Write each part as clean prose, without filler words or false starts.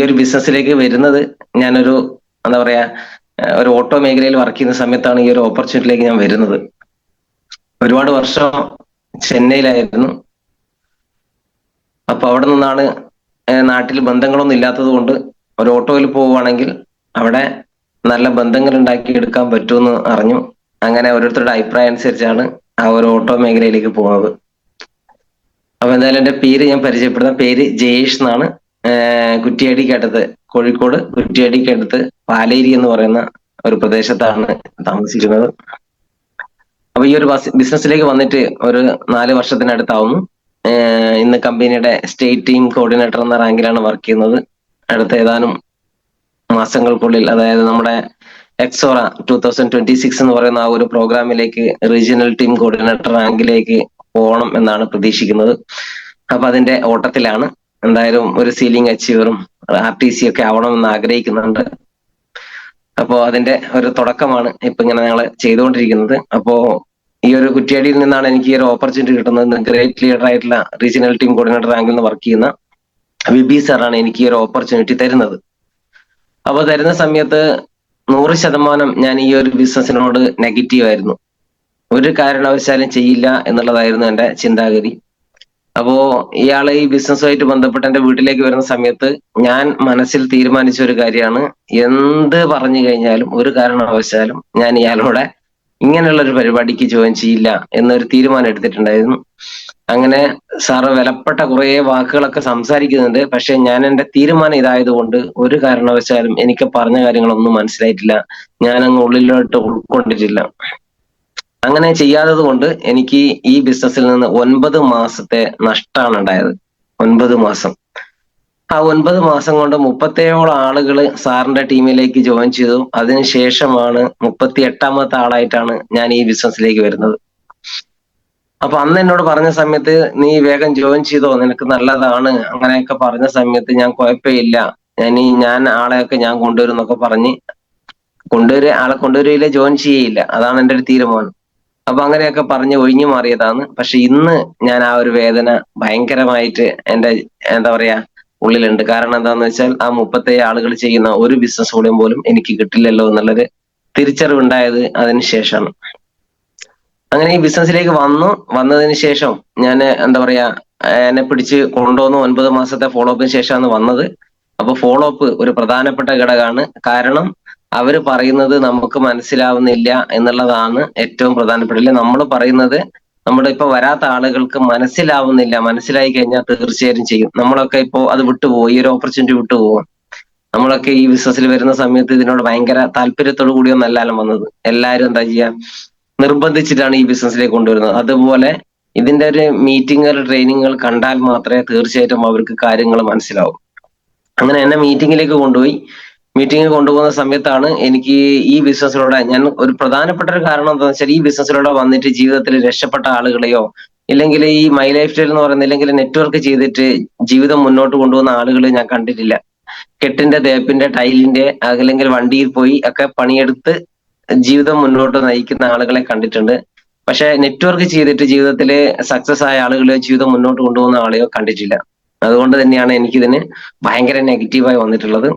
ഒരു ബിസിനസ്സിലേക്ക് വരുന്നത് ഞാനൊരു എന്താ പറയാ ഒരു ഓട്ടോ മേഖലയിൽ വർക്ക് ചെയ്യുന്ന സമയത്താണ് ഈ ഒരു ഓപ്പർച്യൂണിറ്റിയിലേക്ക് ഞാൻ വരുന്നത്. ഒരുപാട് വർഷം ചെന്നൈയിലായിരുന്നു. അപ്പൊ അവിടെ നിന്നാണ് നാട്ടിൽ ബന്ധങ്ങളൊന്നും ഇല്ലാത്തത് കൊണ്ട് ഒരു ഓട്ടോയിൽ പോവുകയാണെങ്കിൽ അവിടെ നല്ല ബന്ധങ്ങൾ ഉണ്ടാക്കി എടുക്കാൻ പറ്റുമെന്ന് അറിഞ്ഞു. അങ്ങനെ ഓരോരുത്തരുടെ അഭിപ്രായം അനുസരിച്ചാണ് ആ ഒരു ഓട്ടോ മേഖലയിലേക്ക് പോകുന്നത്. അപ്പൊ എന്തായാലും എന്റെ പേര് ഞാൻ പരിചയപ്പെടുന്ന പേര് ജയേഷ് എന്നാണ്. കുറ്റിയാടിക്കടുത്ത്, കോഴിക്കോട് കുറ്റിയാടിക്കടുത്ത് പാലേരി എന്ന് പറയുന്ന ഒരു പ്രദേശത്താണ് താമസിക്കുന്നത്. അപ്പൊ ഈ ഒരു ബിസിനസ്സിലേക്ക് വന്നിട്ട് ഒരു 4 വർഷത്തിനടുത്താവുന്നു. ഇന്ന് കമ്പനിയുടെ സ്റ്റേറ്റ് ടീം കോർഡിനേറ്റർ എന്ന റാങ്കിലാണ് വർക്ക് ചെയ്യുന്നത്. അടുത്ത ഏതാനും മാസങ്ങൾക്കുള്ളിൽ, അതായത് നമ്മുടെ എക്സോറ 2026 എന്ന് പറയുന്ന ആ ഒരു പ്രോഗ്രാമിലേക്ക് റീജിയണൽ ടീം കോർഡിനേറ്റർ റാങ്കിലേക്ക് പോകണം എന്നാണ് പ്രതീക്ഷിക്കുന്നത്. അപ്പൊ അതിന്റെ ഓട്ടത്തിലാണ്. എന്തായാലും ഒരു സീലിംഗ് അച്ചീവറും RTC ഒക്കെ ആവണമെന്ന് ആഗ്രഹിക്കുന്നുണ്ട്. അപ്പോ അതിന്റെ ഒരു തുടക്കമാണ് ഇപ്പൊ ഇങ്ങനെ ഞങ്ങൾ ചെയ്തുകൊണ്ടിരിക്കുന്നത്. അപ്പോ ഈ ഒരു കുറ്റ്യാടിയിൽ നിന്നാണ് എനിക്ക് ഈ ഒരു ഓപ്പർച്യൂണിറ്റി കിട്ടുന്നത്. ഗ്രേറ്റ് ലീഡർ ആയിട്ടുള്ള റീജിയണൽ ടീം കോർഡിനേറ്റർ റാങ്കിൽ നിന്ന് വർക്ക് ചെയ്യുന്ന വിബി സാറാണ് എനിക്ക് ഈ ഒരു ഓപ്പർച്യൂണിറ്റി തരുന്നത്. അപ്പൊ തരുന്ന സമയത്ത് 100% ഞാൻ ഈ ഒരു ബിസിനസ്സിനോട് നെഗറ്റീവ് ആയിരുന്നു. ഒരു കാരണവശാലും ചെയ്യില്ല എന്നുള്ളതായിരുന്നു എന്റെ ചിന്താഗതി. അപ്പോ ഇയാള് ഈ ബിസിനസ്സുമായിട്ട് ബന്ധപ്പെട്ട് എന്റെ വീട്ടിലേക്ക് വരുന്ന സമയത്ത് ഞാൻ മനസ്സിൽ തീരുമാനിച്ച ഒരു കാര്യമാണ്, എന്ത് പറഞ്ഞു കഴിഞ്ഞാലും ഒരു കാരണവശാലും ഞാൻ ഇയാളോടെ ഇങ്ങനെയുള്ള ഒരു പരിപാടിക്ക് ജോയിൻ ചെയ്യില്ല എന്നൊരു തീരുമാനം എടുത്തിട്ടുണ്ടായിരുന്നു. അങ്ങനെ സാറ് വിലപ്പെട്ട കുറെ വാക്കുകളൊക്കെ സംസാരിക്കുന്നുണ്ട്. പക്ഷെ ഞാൻ എന്റെ തീരുമാനം ഇതായതുകൊണ്ട് ഒരു കാരണവശാലും എനിക്ക് പറഞ്ഞ കാര്യങ്ങളൊന്നും മനസ്സിലായിട്ടില്ല. ഞാൻ അങ്ങ് ഉള്ളിലോട്ട് ഉൾക്കൊണ്ടിട്ടില്ല. അങ്ങനെ ചെയ്യാത്തത് കൊണ്ട് എനിക്ക് ഈ ബിസിനസ്സിൽ നിന്ന് 9 മാസത്തെ നഷ്ടമാണ് ഉണ്ടായത്. 9 മാസം. ആ 9 മാസം കൊണ്ട് 37 ആളുകൾ സാറിന്റെ ടീമിലേക്ക് ജോയിൻ ചെയ്തു. അതിനുശേഷമാണ് 38ാമത്തെ ആളായിട്ടാണ് ഞാൻ ഈ ബിസിനസ്സിലേക്ക് വരുന്നത്. അപ്പൊ അന്ന് എന്നോട് പറഞ്ഞ സമയത്ത്, നീ വേഗം ജോയിൻ ചെയ്തോ, നിനക്ക് നല്ലതാണ്, അങ്ങനെയൊക്കെ പറഞ്ഞ സമയത്ത് ഞാൻ കുഴപ്പമില്ല, ഞാൻ ആളെയൊക്കെ ഞാൻ കൊണ്ടുവരും എന്നൊക്കെ പറഞ്ഞ് ആളെ കൊണ്ടുവരില്ല, ജോയിൻ ചെയ്യില്ല, അതാണ് എൻ്റെ ഒരു തീരുമാനം. അപ്പൊ അങ്ങനെയൊക്കെ പറഞ്ഞ് ഒഴിഞ്ഞു മാറിയതാണ്. പക്ഷെ ഇന്ന് ഞാൻ ആ ഒരു വേദന ഭയങ്കരമായിട്ട് എൻ്റെ എന്താ പറയാ ഉള്ളിലുണ്ട്. കാരണം എന്താന്ന് വെച്ചാൽ ആ 37 ആളുകൾ ചെയ്യുന്ന ഒരു ബിസിനസ് കൂടെയും പോലും എനിക്ക് കിട്ടില്ലല്ലോ എന്നുള്ളൊരു തിരിച്ചറിവുണ്ടായത് അതിന് ശേഷമാണ്. അങ്ങനെ ഈ ബിസിനസ്സിലേക്ക് വന്നതിന് ശേഷം ഞാൻ എന്താ പറയാ എന്നെ പിടിച്ച് കൊണ്ടുവന്ന് 9 മാസത്തെ ഫോളോ അപ്പിന് ശേഷമാണ് വന്നത്. അപ്പൊ ഫോളോ അപ്പ് ഒരു പ്രധാനപ്പെട്ട ഘടകമാണ്. കാരണം അവര് പറയുന്നത് നമുക്ക് മനസ്സിലാവുന്നില്ല എന്നുള്ളതാണ് ഏറ്റവും പ്രധാനപ്പെട്ട. നമ്മൾ പറയുന്നത് നമ്മുടെ ഇപ്പൊ വരാത്ത ആളുകൾക്ക് മനസ്സിലാവുന്നില്ല, മനസ്സിലായി കഴിഞ്ഞാൽ തീർച്ചയായും ചെയ്യും. നമ്മളൊക്കെ ഇപ്പോ അത് വിട്ടുപോകും, ഈ ഒരു ഓപ്പർച്യൂണിറ്റി വിട്ടുപോകും. നമ്മളൊക്കെ ഈ ബിസിനസ്സിൽ വരുന്ന സമയത്ത് ഇതിനോട് ഭയങ്കര താല്പര്യത്തോടു കൂടിയൊന്നല്ല വന്നത്. എല്ലാവരും എന്താ ചെയ്യാ, നിർബന്ധിച്ചിട്ടാണ് ഈ ബിസിനസ്സിലേക്ക് കൊണ്ടുവരുന്നത്. അതുപോലെ ഇതിന്റെ ഒരു മീറ്റിങ്ങുകൾ, ട്രെയിനിങ്ങുകൾ കണ്ടാൽ മാത്രമേ തീർച്ചയായിട്ടും അവർക്ക് കാര്യങ്ങൾ മനസ്സിലാവും. അങ്ങനെ എന്നെ മീറ്റിങ്ങിലേക്ക് കൊണ്ടുപോയി. മീറ്റിംഗ് കൊണ്ടുപോകുന്ന സമയത്താണ് എനിക്ക് ഈ ബിസിനസ്സിലൂടെ ഞാൻ ഒരു പ്രധാനപ്പെട്ട ഒരു കാരണം എന്താണെന്ന് വെച്ചാൽ, ഈ ബിസിനസ്സിലൂടെ വന്നിട്ട് ജീവിതത്തിൽ രക്ഷപ്പെട്ട ആളുകളെയോ ഇല്ലെങ്കിൽ ഈ മൈ ലൈഫ് സ്റ്റൈൽ എന്ന് പറയുന്ന അല്ലെങ്കിൽ നെറ്റ്വർക്ക് ചെയ്തിട്ട് ജീവിതം മുന്നോട്ട് കൊണ്ടുപോകുന്ന ആളുകളെ ഞാൻ കണ്ടിട്ടില്ല. കെട്ടിന്റെ, തേപ്പിന്റെ, ടൈലിന്റെ അല്ലെങ്കിൽ വണ്ടിയിൽ പോയി ഒക്കെ പണിയെടുത്ത് ജീവിതം മുന്നോട്ട് നയിക്കുന്ന ആളുകളെ കണ്ടിട്ടുണ്ട്. പക്ഷെ നെറ്റ്വർക്ക് ചെയ്തിട്ട് ജീവിതത്തിൽ സക്സസ് ആയ ആളുകളെയോ ജീവിതം മുന്നോട്ട് കൊണ്ടുപോകുന്ന ആളെയോ കണ്ടിട്ടില്ല. അതുകൊണ്ട് തന്നെയാണ് എനിക്കിതിന് ഭയങ്കര നെഗറ്റീവായി വന്നിട്ടുള്ളത്.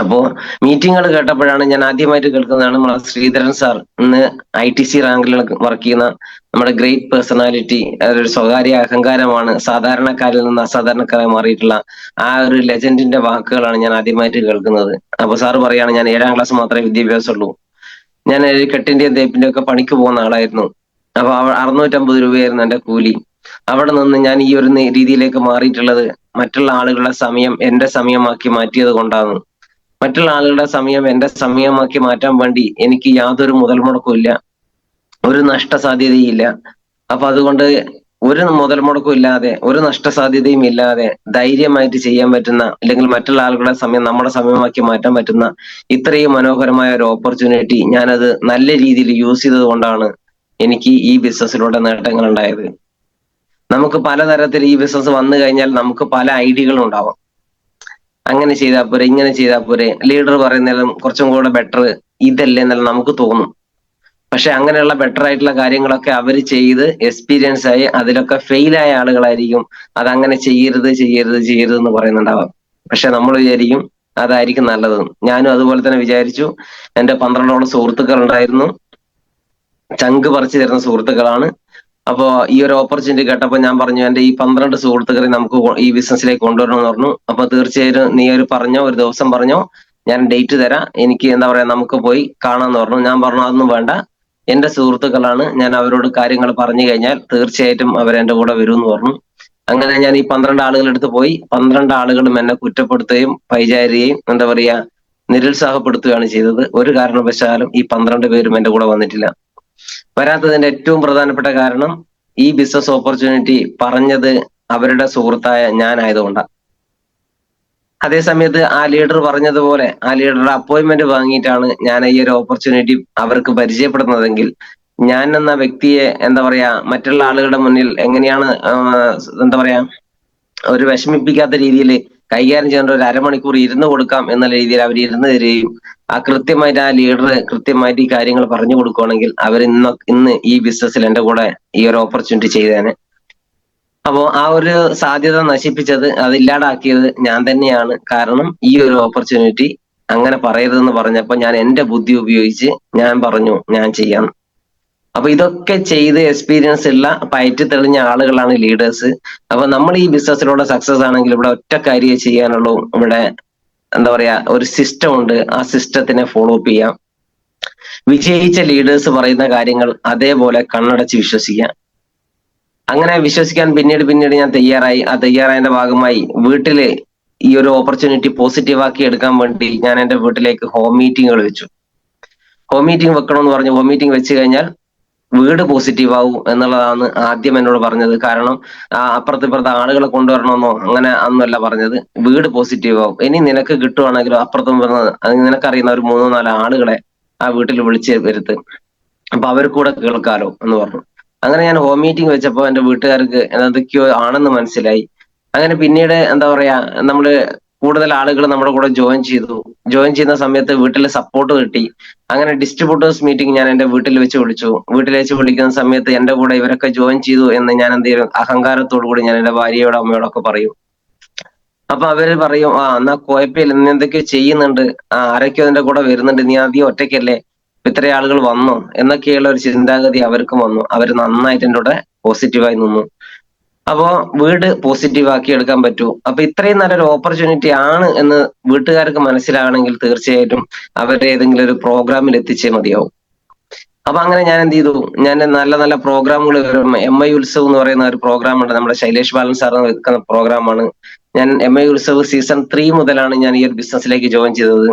അപ്പോ മീറ്റിങ്ങുകൾ കേട്ടപ്പോഴാണ് ഞാൻ ആദ്യമായിട്ട് കേൾക്കുന്നതാണ് നമ്മുടെ ശ്രീധരൻ സാർ, ഇന്ന് ITC റാങ്കിൽ വർക്ക് ചെയ്യുന്ന നമ്മുടെ ഗ്രേറ്റ് പേഴ്സണാലിറ്റി, അതൊരു സ്വകാര്യ അഹങ്കാരമാണ്, സാധാരണക്കാരിൽ നിന്ന് അസാധാരണക്കാരായി മാറിയിട്ടുള്ള ആ ഒരു ലെജൻഡിന്റെ വാക്കുകളാണ് ഞാൻ ആദ്യമായിട്ട് കേൾക്കുന്നത്. അപ്പൊ സാറ് പറയാണ്, ഞാൻ 7ാം ക്ലാസ് മാത്രമേ വിദ്യാഭ്യാസമുള്ളൂ, ഞാൻ കെട്ടിന്റെയും തേപ്പിന്റെയും ഒക്കെ പണിക്ക് പോകുന്ന ആളായിരുന്നു. അപ്പൊ 650 രൂപയായിരുന്നു എന്റെ കൂലി. അവിടെ നിന്ന് ഞാൻ ഈ ഒരു രീതിയിലേക്ക് മാറിയിട്ടുള്ളത് മറ്റുള്ള ആളുകളുടെ സമയം എന്റെ സമയമാക്കി മാറ്റിയത് കൊണ്ടാണ്. മറ്റുള്ള ആളുകളുടെ സമയം എന്റെ സമയമാക്കി മാറ്റാൻ വേണ്ടി എനിക്ക് യാതൊരു മുതൽ മുടക്കും ഇല്ല, ഒരു നഷ്ടസാധ്യതയില്ല. അപ്പൊ അതുകൊണ്ട് ഒരു മുതൽ മുടക്കും ഇല്ലാതെ, ഒരു നഷ്ടസാധ്യതയും ഇല്ലാതെ ധൈര്യമായിട്ട് ചെയ്യാൻ പറ്റുന്ന, അല്ലെങ്കിൽ മറ്റുള്ള ആളുകളുടെ സമയം നമ്മുടെ സമയമാക്കി മാറ്റാൻ പറ്റുന്ന ഇത്രയും മനോഹരമായ ഒരു ഓപ്പർച്യൂണിറ്റി ഞാനത് നല്ല രീതിയിൽ യൂസ് ചെയ്തത് കൊണ്ടാണ് എനിക്ക് ഈ ബിസിനസ്സിലൂടെ നേട്ടങ്ങൾ ഉണ്ടായത്. നമുക്ക് പലതരത്തിൽ ഈ ബിസിനസ് വന്നു കഴിഞ്ഞാൽ നമുക്ക് പല ഐഡിയകളും ഉണ്ടാവാം. അങ്ങനെ ചെയ്താൽ പോരെ, ഇങ്ങനെ ചെയ്താൽ പോരെ, ലീഡർ പറയുന്നതിലും കുറച്ചും കൂടെ ബെറ്റർ ഇതല്ലേ എന്നല്ല നമുക്ക് തോന്നും. പക്ഷെ അങ്ങനെയുള്ള ബെറ്റർ ആയിട്ടുള്ള കാര്യങ്ങളൊക്കെ അവർ ചെയ്ത് എക്സ്പീരിയൻസ് ആയി അതിലൊക്കെ ഫെയിൽ ആയ ആളുകളായിരിക്കും അതങ്ങനെ ചെയ്യരുത് ചെയ്യരുത് ചെയ്യരുത് എന്ന് പറയുന്നുണ്ടാവാം. പക്ഷെ നമ്മൾ വിചാരിക്കും അതായിരിക്കും നല്ലത്. ഞാനും അതുപോലെ തന്നെ വിചാരിച്ചു. എന്റെ 12ഓളം സുഹൃത്തുക്കൾ ഉണ്ടായിരുന്നു, ചങ്ക് പറിച്ചു തരുന്ന സുഹൃത്തുക്കളാണ്. അപ്പോ ഈ ഒരു ഓപ്പർച്യൂണിറ്റി കേട്ടപ്പോൾ ഞാൻ പറഞ്ഞു, എന്റെ ഈ 12 സുഹൃത്തുക്കളെ നമുക്ക് ഈ ബിസിനസ്സിലേക്ക് കൊണ്ടുവരണം എന്ന് പറഞ്ഞു. അപ്പൊ തീർച്ചയായും നീ ഒരു ദിവസം പറഞ്ഞോ, ഞാൻ ഡേറ്റ് തരാം, എനിക്ക് എന്താ പറയാ നമുക്ക് പോയി കാണാന്ന് പറഞ്ഞു. ഞാൻ പറഞ്ഞു അതൊന്നും വേണ്ട, എന്റെ സുഹൃത്തുക്കളാണ്, ഞാൻ അവരോട് കാര്യങ്ങൾ പറഞ്ഞു കഴിഞ്ഞാൽ തീർച്ചയായിട്ടും അവരെന്റെ കൂടെ വരും എന്ന് പറഞ്ഞു. അങ്ങനെ ഞാൻ ഈ 12 ആളുകളുടെ അടുത്ത് പോയി. 12 ആളുകളും എന്നെ കുറ്റപ്പെടുത്തുകയും പൈചാരുകയും എന്താ പറയാ നിരുത്സാഹപ്പെടുത്തുകയാണ് ചെയ്തത്. ഒരു കാരണവശാലും ഈ 12 പേരും എന്റെ കൂടെ വന്നിട്ടില്ല. വരാത്തതിന്റെ ഏറ്റവും പ്രധാനപ്പെട്ട കാരണം ഈ ബിസിനസ് ഓപ്പർച്യൂണിറ്റി പറഞ്ഞത് അവരുടെ സുഹൃത്തായ ഞാനായതുകൊണ്ടാണ്. അതേ സമയത്ത് ആ ലീഡർ പറഞ്ഞതുപോലെ ആ ലീഡറുടെ അപ്പോയിന്റ്മെന്റ് വാങ്ങിയിട്ടാണ് ഞാൻ ഈ ഒരു ഓപ്പർച്യൂണിറ്റി അവർക്ക് പരിചയപ്പെടുന്നതെങ്കിൽ, ഞാൻ എന്ന വ്യക്തിയെ എന്താ പറയാ മറ്റുള്ള ആളുകളുടെ മുന്നിൽ എങ്ങനെയാണ് എന്താ പറയാ ഒരു വിഷമിപ്പിക്കാത്ത രീതിയിൽ കൈകാര്യം ചെയ്യേണ്ട ഒരു അരമണിക്കൂർ ഇരുന്ന് കൊടുക്കാം എന്നുള്ള രീതിയിൽ അവർ ഇരുന്ന് തരികയും കൃത്യമായിട്ട് ആ ലീഡർ കൃത്യമായിട്ട് ഈ കാര്യങ്ങൾ പറഞ്ഞു കൊടുക്കുകയാണെങ്കിൽ അവർ ഇന്ന് ഈ ബിസിനസ്സിൽ എന്റെ കൂടെ ഈ ഒരു ഓപ്പർച്യൂണിറ്റി ചെയ്തേനെ. അപ്പോ ആ ഒരു സാധ്യത നശിപ്പിച്ചത്, അത് ഇല്ലാതാക്കിയത് ഞാൻ തന്നെയാണ്. കാരണം ഈ ഒരു ഓപ്പർച്യൂണിറ്റി അങ്ങനെ പറയരുതെന്ന് പറഞ്ഞപ്പോൾ ഞാൻ എന്റെ ബുദ്ധി ഉപയോഗിച്ച് ഞാൻ പറഞ്ഞു ഞാൻ ചെയ്യാം. അപ്പൊ ഇതൊക്കെ ചെയ്ത് എക്സ്പീരിയൻസ് ഉള്ള പയറ്റി തെളിഞ്ഞ ആളുകളാണ് ലീഡേഴ്സ്. അപ്പൊ നമ്മൾ ഈ ബിസിനസ്സിലൂടെ സക്സസ് ആണെങ്കിൽ ഇവിടെ ഒറ്റ കാര്യമേ ചെയ്യാനുള്ളൂ. ഇവിടെ എന്താ പറയാ ഒരു സിസ്റ്റം ഉണ്ട്, ആ സിസ്റ്റത്തിനെ ഫോളോ അപ്പ് ചെയ്യാം. വിജയിച്ച ലീഡേഴ്സ് പറയുന്ന കാര്യങ്ങൾ അതേപോലെ കണ്ണടച്ച് വിശ്വസിക്കാം. അങ്ങനെ വിശ്വസിക്കാൻ പിന്നീട് ഞാൻ തയ്യാറായി. ആ തയ്യാറായതിന്റെ ഭാഗമായി വീട്ടില് ഈ ഒരു ഓപ്പർച്യൂണിറ്റി പോസിറ്റീവ് ആക്കി എടുക്കാൻ വേണ്ടി ഞാൻ എന്റെ വീട്ടിലേക്ക് ഹോം മീറ്റിങ്ങുകൾ വെച്ചു. ഹോം മീറ്റിംഗ് വെക്കണമെന്ന് പറഞ്ഞു. ഹോം മീറ്റിംഗ് വെച്ച് കഴിഞ്ഞാൽ വീട് പോസിറ്റീവ് ആവും എന്നുള്ളതാണ് ആദ്യം എന്നോട് പറഞ്ഞത്. കാരണം ഇപ്പുറത്തെ ആളുകളെ കൊണ്ടുവരണമെന്നോ അങ്ങനെ ഒന്നുമല്ല പറഞ്ഞത്. വീട് പോസിറ്റീവ് ആവും. ഇനി നിനക്ക് കിട്ടുവാണെങ്കിലോ അപ്പുറത്തും നിനക്കറിയുന്ന ഒരു 3-4 ആളുകളെ ആ വീട്ടിൽ വിളിച്ച് വരുത്ത്, അപ്പൊ അവർക്ക് കൂടെ കേൾക്കാലോ എന്ന് പറഞ്ഞു. അങ്ങനെ ഞാൻ ഹോം മീറ്റിംഗ് വെച്ചപ്പോൾ എന്റെ വീട്ടുകാർക്ക് എന്തൊക്കെയോ ആണെന്ന് മനസ്സിലായി. അങ്ങനെ പിന്നീട് എന്താ പറയാ നമ്മള് കൂടുതൽ ആളുകൾ നമ്മുടെ കൂടെ ജോയിൻ ചെയ്തു. ജോയിൻ ചെയ്യുന്ന സമയത്ത് വീട്ടിൽ സപ്പോർട്ട് കിട്ടി. അങ്ങനെ ഡിസ്ട്രിബ്യൂട്ടേഴ്സ് മീറ്റിംഗ് ഞാൻ എന്റെ വീട്ടിൽ വെച്ച് വിളിച്ചു. വീട്ടിൽ വെച്ച് വിളിക്കുന്ന സമയത്ത് എന്റെ കൂടെ ഇവരൊക്കെ ജോയിൻ ചെയ്തു എന്ന് ഞാൻ എന്ത് ചെയ്യും, അഹങ്കാരത്തോടു കൂടി ഞാൻ എന്റെ ഭാര്യയോടും അമ്മയോടൊക്കെ പറയും. അപ്പൊ അവര് പറയും, എന്നാ കുഴപ്പമില്ല, നീ എന്തൊക്കെയോ ചെയ്യുന്നുണ്ട്, ആരൊക്കെയോ അതിന്റെ കൂടെ വരുന്നുണ്ട്, നീ ആദ്യം ഒറ്റയ്ക്കല്ലേ, ഇത്ര ആളുകൾ വന്നോ എന്നൊക്കെയുള്ള ഒരു ചിന്താഗതി അവർക്കും വന്നു. അവർ നന്നായിട്ട് എൻ്റെ കൂടെ പോസിറ്റീവായി നിന്നു. അപ്പോ വീട് പോസിറ്റീവ് ആക്കി എടുക്കാൻ പറ്റൂ. അപ്പൊ ഇത്രയും നല്ലൊരു ഓപ്പർച്യൂണിറ്റി ആണ് എന്ന് വീട്ടുകാർക്ക് മനസ്സിലാകണമെങ്കിൽ തീർച്ചയായിട്ടും അവരെ ഏതെങ്കിലും ഒരു പ്രോഗ്രാമിൽ എത്തിച്ചേ മതിയാവും. അപ്പൊ അങ്ങനെ ഞാൻ എന്ത് ചെയ്തു, ഞാൻ നല്ല നല്ല പ്രോഗ്രാമുകൾ MI ഉത്സവ് എന്ന് പറയുന്ന ഒരു പ്രോഗ്രാം ഉണ്ട്, നമ്മുടെ ശൈലേഷ് ബാലൻ സാർ വെക്കുന്ന പ്രോഗ്രാമാണ്. ഞാൻ MI ഉത്സവ് സീസൺ 3 മുതലാണ് ഞാൻ ഈ ഒരു ബിസിനസ്സിലേക്ക് ജോയിൻ ചെയ്തത്.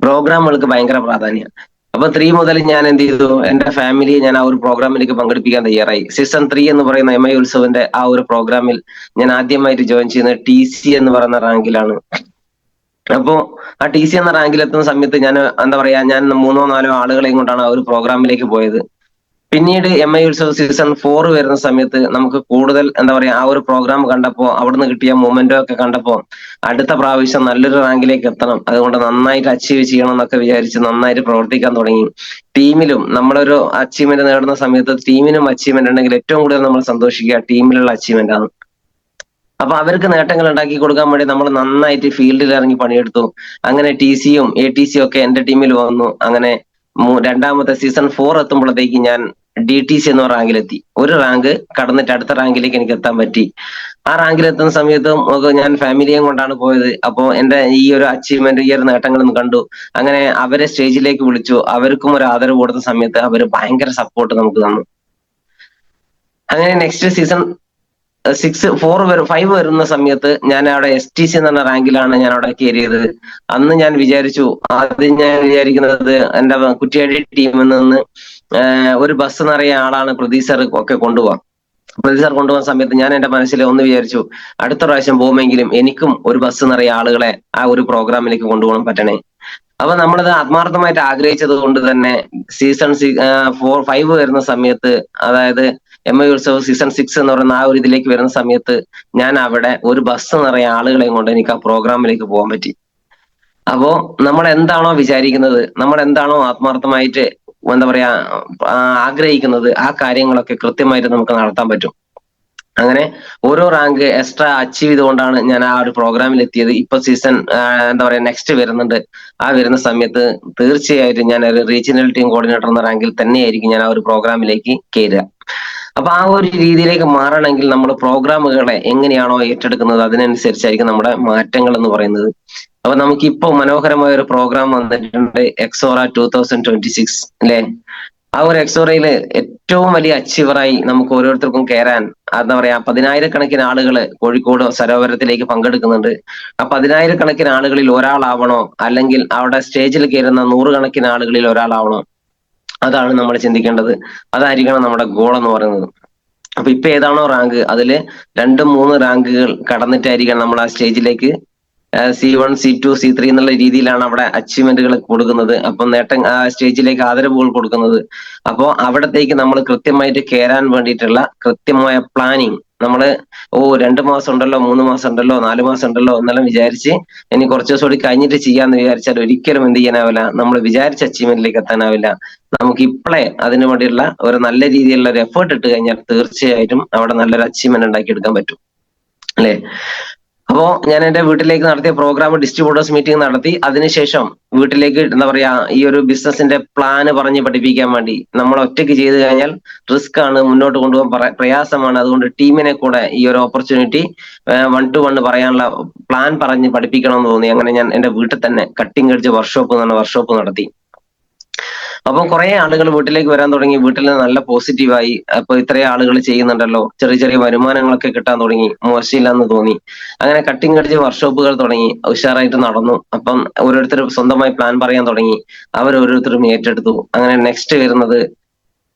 പ്രോഗ്രാമുകൾക്ക് ഭയങ്കര പ്രാധാന്യം. അപ്പൊ 3 മുതൽ ഞാൻ എന്ത് ചെയ്തു, എന്റെ ഫാമിലിയെ ഞാൻ ആ ഒരു പ്രോഗ്രാമിലേക്ക് പങ്കെടുപ്പിക്കാൻ തയ്യാറായി. സീസൺ 3 എന്ന് പറയുന്ന MI ഉത്സവിന്റെ ആ ഒരു പ്രോഗ്രാമിൽ ഞാൻ ആദ്യമായിട്ട് ജോയിൻ ചെയ്യുന്നത് TC എന്ന് പറയുന്ന റാങ്കിലാണ്. അപ്പോ ആ TC എന്ന റാങ്കിൽ എത്തുന്ന സമയത്ത് ഞാൻ എന്താ പറയാ ഞാൻ 3-4 ആളുകളെയും കൊണ്ടാണ് ആ ഒരു പ്രോഗ്രാമിലേക്ക് പോയത്. പിന്നീട് MI ഉത്സവ് സീസൺ 4 വരുന്ന സമയത്ത് നമുക്ക് കൂടുതൽ എന്താ പറയാ ആ ഒരു പ്രോഗ്രാം കണ്ടപ്പോ അവിടുന്ന് കിട്ടിയ മൊമെന്റോ ഒക്കെ കണ്ടപ്പോ അടുത്ത പ്രാവശ്യം നല്ലൊരു റാങ്കിലേക്ക് എത്തണം, അതുകൊണ്ട് നന്നായിട്ട് അച്ചീവ് ചെയ്യണം എന്നൊക്കെ വിചാരിച്ച് നന്നായിട്ട് പ്രവർത്തിക്കാൻ തുടങ്ങി. ടീമിലും നമ്മളൊരു അച്ചീവ്മെന്റ് നേടുന്ന സമയത്ത് ടീമിനും അച്ചീവ്മെന്റ് ഉണ്ടെങ്കിൽ ഏറ്റവും കൂടുതൽ നമ്മൾ സന്തോഷിക്കുക ടീമിലുള്ള അച്ചീവ്മെന്റ് ആണ്. അപ്പൊ അവർക്ക് നേട്ടങ്ങൾ ഉണ്ടാക്കി കൊടുക്കാൻ വേണ്ടി നമ്മൾ നന്നായിട്ട് ഫീൽഡിൽ ഇറങ്ങി പണിയെടുത്തു. അങ്ങനെ TC-യും ATC-യും ഒക്കെ എന്റെ ടീമിൽ വന്നു. അങ്ങനെ രണ്ടാമത്തെ സീസൺ 4 എത്തുമ്പോഴത്തേക്ക് ഞാൻ DTC എന്ന റാങ്കിലെത്തി. ഒരു റാങ്ക് കടന്നിട്ട് അടുത്ത റാങ്കിലേക്ക് എനിക്ക് എത്താൻ പറ്റി. ആ റാങ്കിൽ എത്തുന്ന സമയത്തും ഞാൻ ഫാമിലിയെയും കൊണ്ടാണ് പോയത്. അപ്പോ എന്റെ ഈ ഒരു അച്ചീവ്മെന്റ്, ഈ ഒരു നേട്ടങ്ങളൊന്നും കണ്ടു. അങ്ങനെ അവരെ സ്റ്റേജിലേക്ക് വിളിച്ചു. അവർക്കും ഒരു ആദരവ് കൊടുത്ത സമയത്ത് അവർ ഭയങ്കര സപ്പോർട്ട് നമുക്ക് തന്നു. അങ്ങനെ നെക്സ്റ്റ് സീസൺ 5 വരുന്ന സമയത്ത് ഞാൻ അവിടെ STC എന്ന് പറഞ്ഞ റാങ്കിലാണ് ഞാൻ അവിടെ കയറിയത്. അന്ന് ഞാൻ വിചാരിച്ചു, ആദ്യം ഞാൻ വിചാരിക്കുന്നത് എന്റെ കുറ്റിയാടി ടീമിൽ നിന്ന് ഒരു ബസ് നിറയെ ആളാണ് പ്രൊഡ്യൂസർ ഒക്കെ കൊണ്ടുപോകാം. പ്രൊഡ്യൂസർ കൊണ്ടുപോകുന്ന സമയത്ത് ഞാൻ എന്റെ മനസ്സിൽ ഒന്ന് വിചാരിച്ചു, അടുത്ത പ്രാവശ്യം പോകുമെങ്കിലും എനിക്കും ഒരു ബസ് നിറയെ ആളുകളെ ആ ഒരു പ്രോഗ്രാമിലേക്ക് കൊണ്ടുപോകാൻ പറ്റണേ. അപ്പൊ നമ്മളത് ആത്മാർത്ഥമായിട്ട് ആഗ്രഹിച്ചത് കൊണ്ട് തന്നെ സീസൺ 5 വരുന്ന സമയത്ത്, അതായത് MI ഉത്സവ് സീസൺ 6 എന്ന് പറയുന്ന ആ ഒരു ഇതിലേക്ക് വരുന്ന സമയത്ത് ഞാൻ അവിടെ ഒരു ബസ് നിറയെ ആളുകളെയും കൊണ്ട് എനിക്ക് ആ പ്രോഗ്രാമിലേക്ക് പോകാൻ പറ്റി. അപ്പോ നമ്മൾ എന്താണോ വിചാരിക്കുന്നത്, നമ്മൾ എന്താണോ ആത്മാർത്ഥമായിട്ട് എന്താ പറയാ ആഗ്രഹിക്കുന്നത്, ആ കാര്യങ്ങളൊക്കെ കൃത്യമായിട്ട് നമുക്ക് നടത്താൻ പറ്റും. അങ്ങനെ ഓരോ റാങ്ക് എക്സ്ട്രാ അച്ചീവ് ചെയ്തുകൊണ്ടാണ് ഞാൻ ആ ഒരു പ്രോഗ്രാമിൽ എത്തിയത്. ഇപ്പൊ സീസൺ എന്താ പറയാ നെക്സ്റ്റ് വരുന്നുണ്ട്. ആ വരുന്ന സമയത്ത് തീർച്ചയായിട്ടും ഞാൻ ഒരു റീജിയണൽ ടീം കോർഡിനേറ്റർ എന്ന റാങ്കിൽ തന്നെയായിരിക്കും ഞാൻ ആ ഒരു പ്രോഗ്രാമിലേക്ക് കയറുക. അപ്പൊ ആ ഒരു രീതിയിലേക്ക് മാറണമെങ്കിൽ നമ്മൾ പ്രോഗ്രാമുകളെ എങ്ങനെയാണോ ഏറ്റെടുക്കുന്നത് അതിനനുസരിച്ചായിരിക്കും നമ്മുടെ മാറ്റങ്ങൾ എന്ന് പറയുന്നത്. അപ്പൊ നമുക്ക് ഇപ്പൊ മനോഹരമായ ഒരു പ്രോഗ്രാം വന്നിട്ടുണ്ട്, എക്സോറ 2026 അല്ലെ. ആ ഒരു എക്സോറയിൽ ഏറ്റവും വലിയ അച്ചീവറായി നമുക്ക് ഓരോരുത്തർക്കും കയറാൻ എന്താ പറയാ 10,000-കണക്കിന് ആളുകൾ കോഴിക്കോട് സരോവരത്തിലേക്ക് പങ്കെടുക്കുന്നുണ്ട്. ആ 10,000-കണക്കിന് ആളുകളിൽ ഒരാളാവണോ, അല്ലെങ്കിൽ അവിടെ സ്റ്റേജിൽ കയറുന്ന 100-കണക്കിന് ആളുകളിൽ ഒരാളാവണോ, അതാണ് നമ്മൾ ചിന്തിക്കേണ്ടത്. അതായിരിക്കണം നമ്മുടെ ഗോൾ എന്ന് പറയുന്നത്. അപ്പൊ ഇപ്പൊ ഏതാണോ റാങ്ക് അതില് 2-3 റാങ്കുകൾ കടന്നിട്ടായിരിക്കണം നമ്മൾ ആ സ്റ്റേജിലേക്ക് C1 C2 C3 എന്നുള്ള രീതിയിലാണ് അവിടെ അച്ചീവ്മെന്റുകൾ കൊടുക്കുന്നത്. അപ്പം നേട്ടം ആ സ്റ്റേജിലേക്ക് ആദരവുകൾ കൊടുക്കുന്നത്. അപ്പോൾ അവിടത്തേക്ക് നമ്മൾ കൃത്യമായിട്ട് കയറാൻ വേണ്ടിയിട്ടുള്ള കൃത്യമായ പ്ലാനിങ് നമ്മള് 2 മാസം ഉണ്ടല്ലോ, 3 മാസം ഉണ്ടല്ലോ, 4 മാസം ഉണ്ടല്ലോ എന്നെല്ലാം വിചാരിച്ച് ഇനി കുറച്ച് ദിവസം കൂടി കഴിഞ്ഞിട്ട് ചെയ്യാന്ന് വിചാരിച്ചാൽ ഒരിക്കലും എന്ത് ചെയ്യാനാവില്ല, നമ്മൾ വിചാരിച്ച അച്ചീവ്മെന്റിലേക്ക് എത്താനാവില്ല. നമുക്ക് ഇപ്പോഴേ അതിനു വേണ്ടിയുള്ള ഒരു നല്ല രീതിയിലുള്ള ഒരു എഫേർട്ട് ഇട്ട് കഴിഞ്ഞാൽ തീർച്ചയായിട്ടും അവിടെ നല്ലൊരു അച്ചീവ്മെന്റ് ഉണ്ടാക്കിയെടുക്കാൻ പറ്റും, അല്ലെ. അപ്പോ ഞാൻ എന്റെ വീട്ടിലേക്ക് നടത്തിയ പ്രോഗ്രാം ഡിസ്ട്രിബ്യൂട്ടേഴ്സ് മീറ്റിംഗ് നടത്തി. അതിനുശേഷം വീട്ടിലേക്ക് എന്താ പറയാ ഈ ഒരു ബിസിനസിന്റെ പ്ലാന് പറഞ്ഞ് പഠിപ്പിക്കാൻ വേണ്ടി, നമ്മൾ ഒറ്റയ്ക്ക് ചെയ്ത് കഴിഞ്ഞാൽ റിസ്ക് ആണ്, മുന്നോട്ട് കൊണ്ടുപോകാൻ പ്രയാസമാണ്. അതുകൊണ്ട് ടീമിനെ കൂടെ ഈ ഒരു ഓപ്പർച്യൂണിറ്റി 1-to-1 പറയാനുള്ള പ്ലാൻ പറഞ്ഞ് പഠിപ്പിക്കണം എന്ന് തോന്നി. അങ്ങനെ ഞാൻ എന്റെ വീട്ടിൽ തന്നെ കട്ടിംഗ് എഡ്ജ് വർക്ക്ഷോപ്പ് എന്ന് പറഞ്ഞ വർക്ക്ഷോപ്പ് നടത്തി. അപ്പം കുറെ ആളുകൾ വീട്ടിലേക്ക് വരാൻ തുടങ്ങി. വീട്ടിൽ നല്ല പോസിറ്റീവായി. അപ്പൊ ഇത്രയും ആളുകൾ ചെയ്യുന്നുണ്ടല്ലോ, ചെറിയ ചെറിയ വരുമാനങ്ങളൊക്കെ കിട്ടാൻ തുടങ്ങി, മോശമില്ലെന്ന് തോന്നി. അങ്ങനെ കട്ടിംഗ് എഡ്ജ് വർക്ക്ഷോപ്പുകൾ തുടങ്ങി, ഉഷാറായിട്ട് നടന്നു. അപ്പം ഓരോരുത്തർ സ്വന്തമായി പ്ലാൻ പറയാൻ തുടങ്ങി, അവർ ഓരോരുത്തരും ഏറ്റെടുത്തു. അങ്ങനെ നെക്സ്റ്റ് വരുന്നത്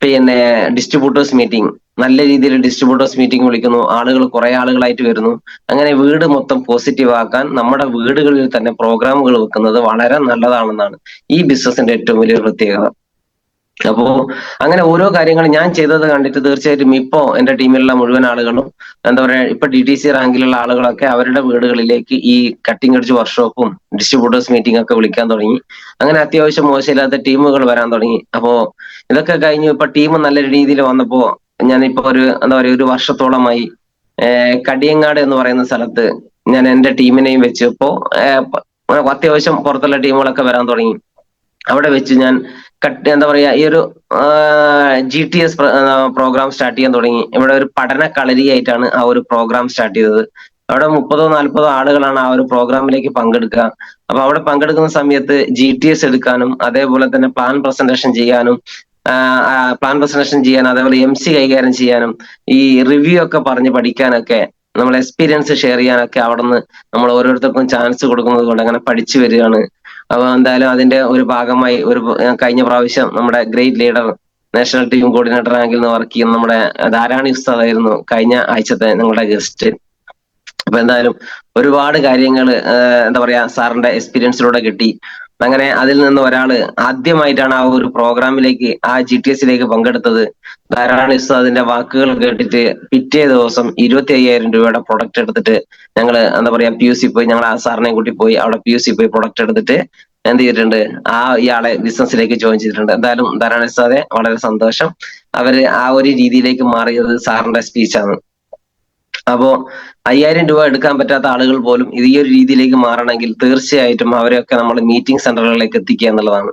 പിന്നെ ഡിസ്ട്രിബ്യൂട്ടേഴ്സ് മീറ്റിംഗ്. നല്ല രീതിയിൽ ഡിസ്ട്രിബ്യൂട്ടേഴ്സ് മീറ്റിംഗ് വിളിക്കുന്നു, ആളുകൾ കുറെ ആളുകളായിട്ട് വരുന്നു. അങ്ങനെ വീട് മൊത്തം പോസിറ്റീവ് ആക്കാൻ നമ്മുടെ വീടുകളിൽ തന്നെ പ്രോഗ്രാമുകൾ വെക്കുന്നത് വളരെ നല്ലതാണെന്നാണ് ഈ ബിസിനസിന്റെ ഏറ്റവും വലിയ പ്രത്യേകത. അപ്പോ അങ്ങനെ ഓരോ കാര്യങ്ങളും ഞാൻ ചെയ്തത് കണ്ടിട്ട് തീർച്ചയായിട്ടും ഇപ്പോ എന്റെ ടീമിലുള്ള മുഴുവൻ ആളുകളും എന്താ പറയാ ഇപ്പൊ DTC റാങ്കിലുള്ള ആളുകളൊക്കെ അവരുടെ വീടുകളിലേക്ക് ഈ കട്ടിംഗ് എഡ്ജ് വർക്ക്ഷോപ്പും ഡിസ്ട്രിബ്യൂട്ടേഴ്സ് മീറ്റിംഗ് ഒക്കെ വിളിക്കാൻ തുടങ്ങി. അങ്ങനെ അത്യാവശ്യം മോശമില്ലാത്ത ടീമുകൾ വരാൻ തുടങ്ങി. അപ്പോ ഇതൊക്കെ കഴിഞ്ഞു ഇപ്പൊ ടീം നല്ല രീതിയിൽ വന്നപ്പോ ഞാനിപ്പോ ഒരു എന്താ പറയാ ഒരു വർഷത്തോളമായി കടിയങ്ങാട് എന്ന് പറയുന്ന സ്ഥലത്ത് ഞാൻ എന്റെ ടീമിനെയും വെച്ച് ഇപ്പോ അത്യാവശ്യം പുറത്തുള്ള ടീമുകളൊക്കെ വരാൻ തുടങ്ങി. അവിടെ വെച്ച് ഞാൻ എന്താ പറയാ ഈ ഒരു GTS പ്രോഗ്രാം സ്റ്റാർട്ട് ചെയ്യാൻ തുടങ്ങി. ഇവിടെ ഒരു പഠന കളരിയായിട്ടാണ് ആ ഒരു പ്രോഗ്രാം സ്റ്റാർട്ട് ചെയ്തത്. അവിടെ 30-40 ആളുകളാണ് ആ ഒരു പ്രോഗ്രാമിലേക്ക് പങ്കെടുക്കുക. അപ്പൊ അവിടെ പങ്കെടുക്കുന്ന സമയത്ത് GTS എടുക്കാനും അതേപോലെ തന്നെ പ്ലാൻ പ്രസന്റേഷൻ ചെയ്യാനും അതേപോലെ MC കൈകാര്യം ചെയ്യാനും ഈ റിവ്യൂ ഒക്കെ പറഞ്ഞ് പഠിക്കാനൊക്കെ നമ്മൾ എക്സ്പീരിയൻസ് ഷെയർ ചെയ്യാനൊക്കെ അവിടെ നിന്ന് നമ്മൾ ഓരോരുത്തർക്കും ചാൻസ് കൊടുക്കുന്നത് കൊണ്ട് അങ്ങനെ പഠിച്ചു വരികയാണ്. അപ്പൊ എന്തായാലും അതിന്റെ ഒരു ഭാഗമായി കഴിഞ്ഞ പ്രാവശ്യം നമ്മുടെ great leader national team coordinator റാങ്കിൽ നിന്ന് വർക്ക് ചെയ്യുന്ന നമ്മുടെ ധാരാണി ഉസ്താദായിരുന്നു കഴിഞ്ഞ ആഴ്ചത്തെ നിങ്ങളുടെ ഗസ്റ്റ്. അപ്പൊ എന്തായാലും ഒരുപാട് കാര്യങ്ങൾ എന്താ പറയാ സാറിന്റെ എക്സ്പീരിയൻസിലൂടെ കിട്ടി. അങ്ങനെ അതിൽ നിന്ന് ഒരാള് ആദ്യമായിട്ടാണ് ആ ഒരു പ്രോഗ്രാമിലേക്ക് ആ GTSലേക്ക് പങ്കെടുത്തത്. ധാരാണി ഉസ്താദിന്റെ വാക്കുകൾ കേട്ടിട്ട് പിറ്റേ ദിവസം 25,000 രൂപയുടെ പ്രൊഡക്റ്റ് എടുത്തിട്ട് ഞങ്ങള് എന്താ പറയാ PUC പോയി, ഞങ്ങൾ ആ സാറിനെ കൂട്ടി പോയി അവിടെ PUC പോയി പ്രൊഡക്റ്റ് എടുത്തിട്ട് എന്ത് ചെയ്തിട്ടുണ്ട്, ഇയാളെ ബിസിനസ്സിലേക്ക് ജോയിൻ ചെയ്തിട്ടുണ്ട്. എന്തായാലും ധാരാണി ഉസ്താദെ വളരെ സന്തോഷം. അവര് ആ ഒരു രീതിയിലേക്ക് മാറിയത് സാറിന്റെ സ്പീച്ചാണ്. അപ്പോ 5,000 രൂപ എടുക്കാൻ പറ്റാത്ത ആളുകൾ പോലും ഈ ഒരു രീതിയിലേക്ക് മാറണമെങ്കിൽ തീർച്ചയായിട്ടും അവരെയൊക്കെ നമ്മൾ മീറ്റിംഗ് സെന്ററുകളിലേക്ക് എത്തിക്കുക എന്നുള്ളതാണ്.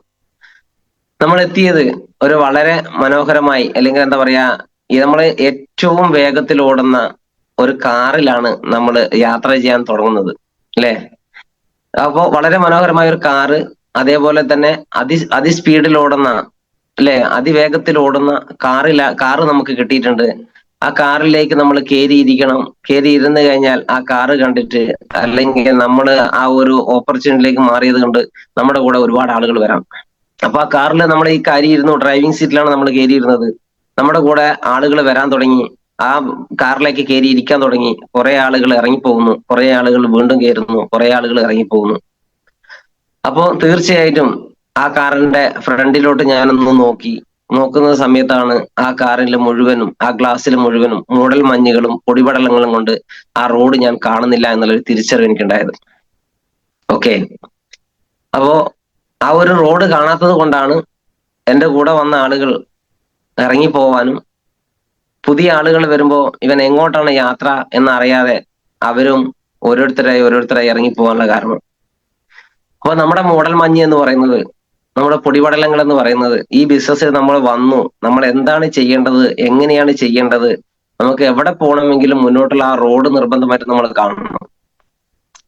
നമ്മൾ എത്തിയത് ഒരു വളരെ മനോഹരമായി, അല്ലെങ്കിൽ എന്താ പറയാ നമ്മൾ ഏറ്റവും വേഗത്തിൽ ഓടുന്ന ഒരു കാറിലാണ് നമ്മൾ യാത്ര ചെയ്യാൻ തുടങ്ങുന്നത്, അല്ലെ. അപ്പോ വളരെ മനോഹരമായ ഒരു കാറ്, അതേപോലെ തന്നെ അതിസ്പീഡിൽ ഓടുന്ന അല്ലെ, അതിവേഗത്തിൽ ഓടുന്ന കാറ് നമുക്ക് കിട്ടിയിട്ടുണ്ട്. ആ കാറിലേക്ക് നമ്മൾ കയറിയിരിക്കണം. കയറി ഇരുന്ന് കഴിഞ്ഞാൽ ആ കാറ് കണ്ടിട്ട് അല്ലെങ്കിൽ നമ്മൾ ആ ഒരു ഓപ്പർച്യൂണിറ്റിയിലേക്ക് മാറിയത് കൊണ്ട് നമ്മുടെ കൂടെ ഒരുപാട് ആളുകൾ വരാം. അപ്പൊ ആ കാറിൽ നമ്മൾ ഈ ഇരുന്നു, ഡ്രൈവിംഗ് സീറ്റിലാണ് നമ്മൾ കയറിയിരുന്നത്. നമ്മുടെ കൂടെ ആളുകൾ വരാൻ തുടങ്ങി, ആ കാറിലേക്ക് കയറി ഇരിക്കാൻ തുടങ്ങി. കുറെ ആളുകൾ ഇറങ്ങിപ്പോകുന്നു, കുറെ ആളുകൾ വീണ്ടും കയറുന്നു, കുറെ ആളുകൾ ഇറങ്ങിപ്പോകുന്നു. അപ്പോ തീർച്ചയായിട്ടും ആ കാറിന്റെ ഫ്രണ്ടിലോട്ട് ഞാനൊന്ന് നോക്കുന്ന സമയത്താണ് ആ കാറിൽ മുഴുവനും, ആ ഗ്ലാസ്സിൽ മുഴുവനും മൂടൽ മഞ്ഞുകളും പൊടിപടലങ്ങളും കൊണ്ട് ആ റോഡ് ഞാൻ കാണുന്നില്ല എന്നുള്ളൊരു തിരിച്ചറിവ് എനിക്കുണ്ടായത്. ഓക്കെ. അപ്പോ ആ ഒരു റോഡ് കാണാത്തത് കൊണ്ടാണ് എന്റെ കൂടെ വന്ന ആളുകൾ ഇറങ്ങിപ്പോവാനും പുതിയ ആളുകൾ വരുമ്പോ ഇവൻ എങ്ങോട്ടാണ് യാത്ര എന്നറിയാതെ അവരും ഓരോരുത്തരായി ഇറങ്ങി പോകാനുള്ള കാരണം. അപ്പൊ നമ്മുടെ മൂടൽ മഞ്ഞ് എന്ന് പറയുന്നത്, നമ്മുടെ പൊടിപടലങ്ങൾ എന്ന് പറയുന്നത്, ഈ ബിസിനസ്സിൽ നമ്മൾ വന്നു, നമ്മൾ എന്താണ് ചെയ്യേണ്ടത്, എങ്ങനെയാണ് ചെയ്യേണ്ടത്, നമുക്ക് എവിടെ പോകണമെങ്കിലും മുന്നോട്ടുള്ള ആ റോഡ് നിർബന്ധമായിട്ട് നമ്മൾ കാണണം,